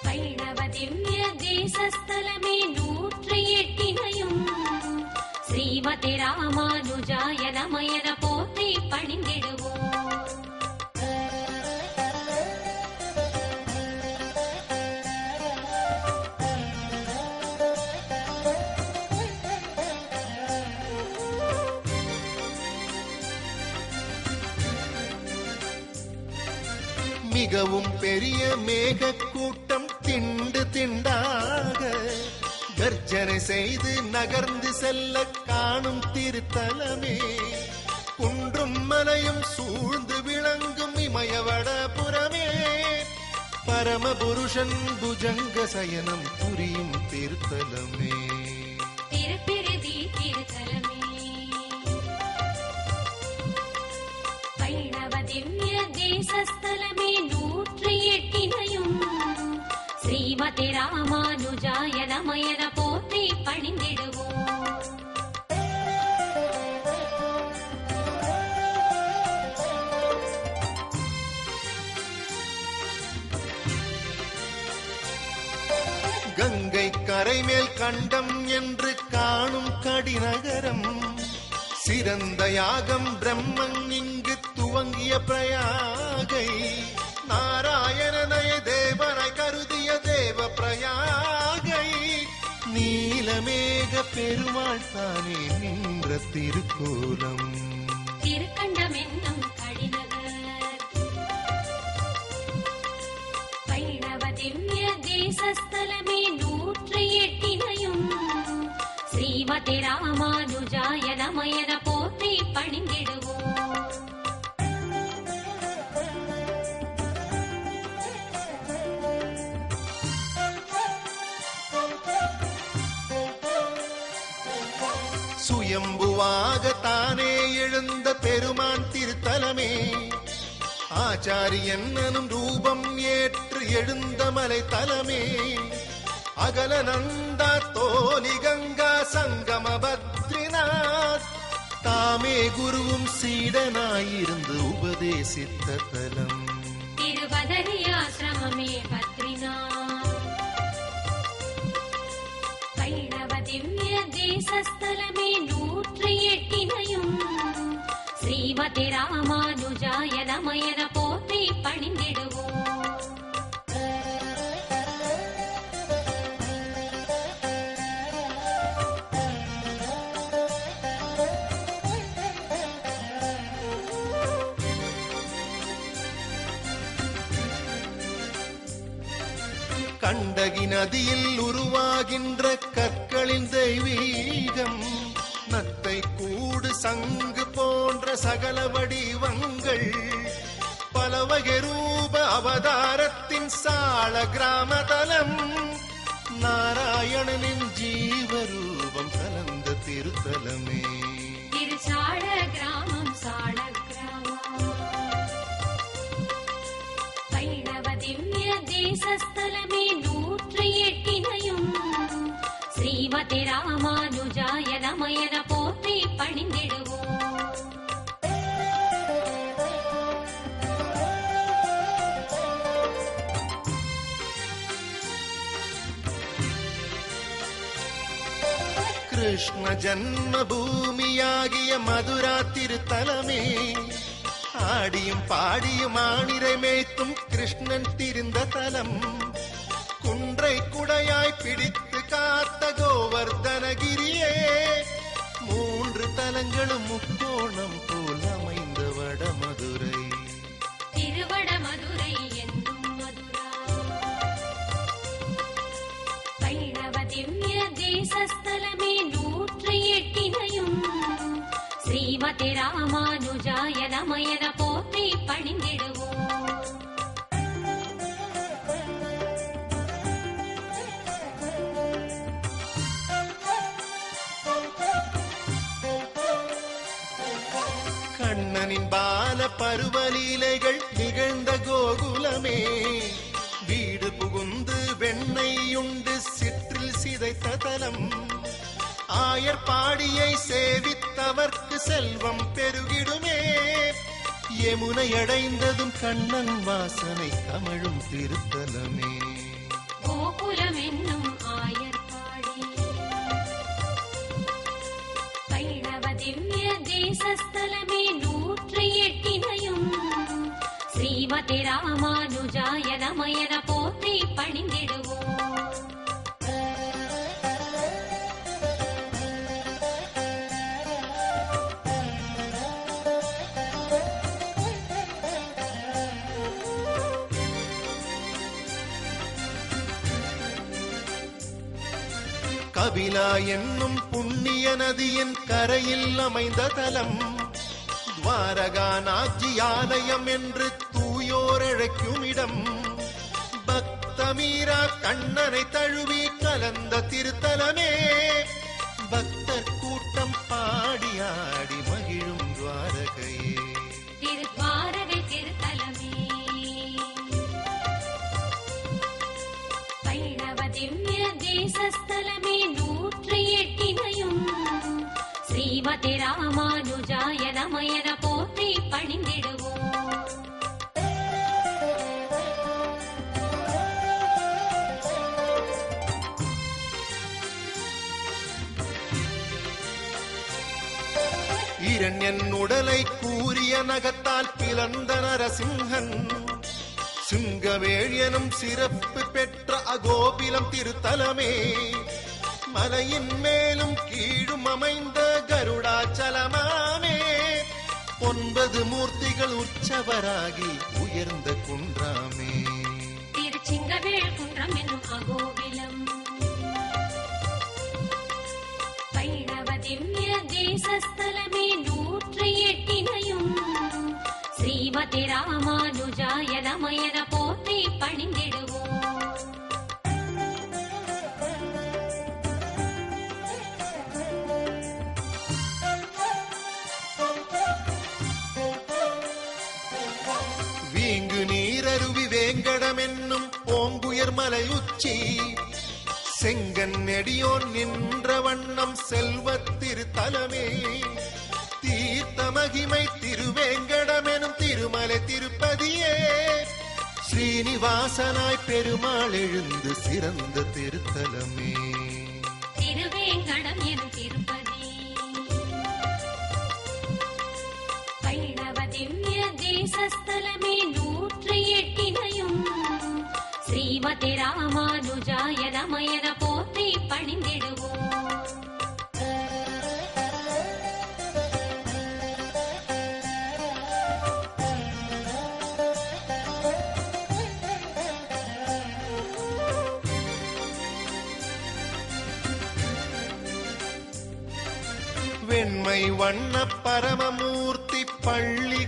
வைணவ திவ்ய தேசஸ்தலமே 108 ஸ்ரீமதி ராமானுஜாய நமயன போற்றி பணிந்திடுவோம். மிகவும் பெரிய மேக கூட்டம் திண்டு திண்டாக கர்ஜனை செய்து நகர்ந்து செல்ல காணும் திருத்தலமே, குன்றும் மலையும் சூழ்ந்து விளங்கும் இமயவடபுரமே, பரமபுருஷன் புஜங்க சயனம் புரியும் திருத்தலமே, திருப்பிருதி திருத்தலமே. வைணவ திவ்ய தேசஸ்தலமே 108 ஸ்ரீமதி ராமானுஜாய நமயன போற்றி பணிந்திடுவோம். கங்கை கரைமேல் கண்டம் என்று காணும் கடிநகரம், சிறந்த யாகம் பிரம்மன் இங்கு துவங்கிய பிரயாகை, நாராயணனை தேவனாய் கருதிய தேவ பிரயாகை, நீலமேக பெருமாள் தானே நின்ற திருக்கோலம், திருக்கண்டம் என்னும் கடிநகர். வைணவ திவ்ய தேசஸ்தலமே 108 ஸ்ரீமதி ராமானுஜாய நமயன போற்றி பணிந்திடுவோம். சுயம்புவாக தானே எழுந்த பெருமான் திருத்தலமே, ஆச்சாரியன் எனும் ரூபம் ஏற்று எழுந்த மலை தலமே, அகலநந்தா தோலி கங்கா சங்கம பத்ரிநாத், தாமே குருவும் சீடனாயிருந்து உபதேசித்த தலம், திருவதரி ஆசிரமமே பத்ரிநாத். வைணவ திவ்ய தேசஸ்தலமே 108 ஸ்ரீமதி ராமானுஜாய நமயன போற்றி பணிந்திடுவோம். கண்டகி நதியில் உருவாகின்ற கற்களின் தெய்வீகம், நத்தை கூடு சங்கு போன்ற சகல வடிவங்கள், பலவகை ரூப அவதாரத்தின் சால கிராமதலம், நாராயணனின் ஜீவரூபம் கலந்த திருத்தலமே. திருச்சாள கிராமம் சாள கிராமம், வைணவ திவ்ய தேசஸ்தலமே 108 ஸ்ரீமதி ராமானுஜாய நமயன போற்றி பணிந்திடுவோம். கிருஷ்ண ஜன்ம பூமியாகிய மதுரா திருத்தலமே, ஆடியும் பாடியும் ஆணிரை மேய்த்தும் கிருஷ்ணன் திரிந்த தலம், குன்றை குடையாய் பிடித்து காத்த கோவர்தனகிரியே, 3 தலங்களும் முக்கோணம் போல் அமைந்த வடமதுரை. திருவடமதுரை என்னும் மதுரா, வைணவ திவ்ய தேசஸ்தலமே 108 ஸ்ரீமதி ராமானுஜாய நமயன போற்றி பணிந்திடுவோம். கண்ணனின் பால பருவலீலைகள் நிகழ்ந்த கோகுலமே, வீடு புகுந்து வெண்ணையுண்டு சிற்றில் சிதைத்த தலம், ஆயர்பாடியை சேவித்தவர்க்கு செல்வம் பெருகிடுமே, யமுனை அடைந்ததும் கண்ணன் வாசனை கமழும் திருத்தலமே. கோகுலம் என்னும் ஆயர்பாடி, வைணவ திவ்ய தேசஸ்தலமே 108 ஸ்ரீமதி ராமானுஜாய நமயன போற்றி பணிந்திடுவோம். கபிலா என்னும் புண்ணிய நதியின் கரையில் அமைந்த தலம், துவாரகா நாச்சி ஆலயம் என்று தூயோர் அழைக்கும் இடம், பக்தமீரா கண்ணனை தழுவி கலந்த திருத்தலமே, பக்தர் கூட்டம் பாடி ஆடி மகிழும் துவாரகையே. திருத்வாரகை திருத்தலமே, வைணவ திவ்ய தேசஸ்தலமே 108 ஸ்ரீமதி ராமானுஜாய நமயன போற்றி பணிந்திடுவோம். இரண்யன் உடலை கூறிய நகத்தால் பிளந்த நரசிம்ஹன், சிங்கவேள் எனும் சிறப்பு பெற்ற அகோபிலம் திருத்தலமே, மலையின் மேலும் கீழும் அமைந்த கருடாச்சலமாமே, 9 மூர்த்திகள் உற்சவராகி உயர்ந்த குன்றாமே. திருச்சிங்கவேள் குன்றம் என்னும் அகோபிலம், வைணவ திவ்ய தேசஸ்தலமே 108 ஸ்ரீமதி ராமானுஜாய நமயன போற்றி பணிந்திடுவோம். வீங்கு நீரருவி வேங்கடம் என்னும் ஓங்குயர் மலை உச்சி, செங்கன் நெடியோன் நின்ற வண்ணம் செல்வத் திருத்தலமே, தீர்த்த மகிமை திருவேங்கடம் எனும் திருமலை திருப்பதியே, ஸ்ரீனிவாசனாய் பெருமாள் எழுந்து சிறந்த திருத்தலமே. திருவேங்கடம் எனும் திருப்பதி, வைணவ திவ்ய தேசஸ்தலமே 108 ஸ்ரீமதி ராமானுஜாய நமயன போற்றி பணிந்திடுவோம். வெண்மை வண்ண பரமமூர்த்தி பள்ளி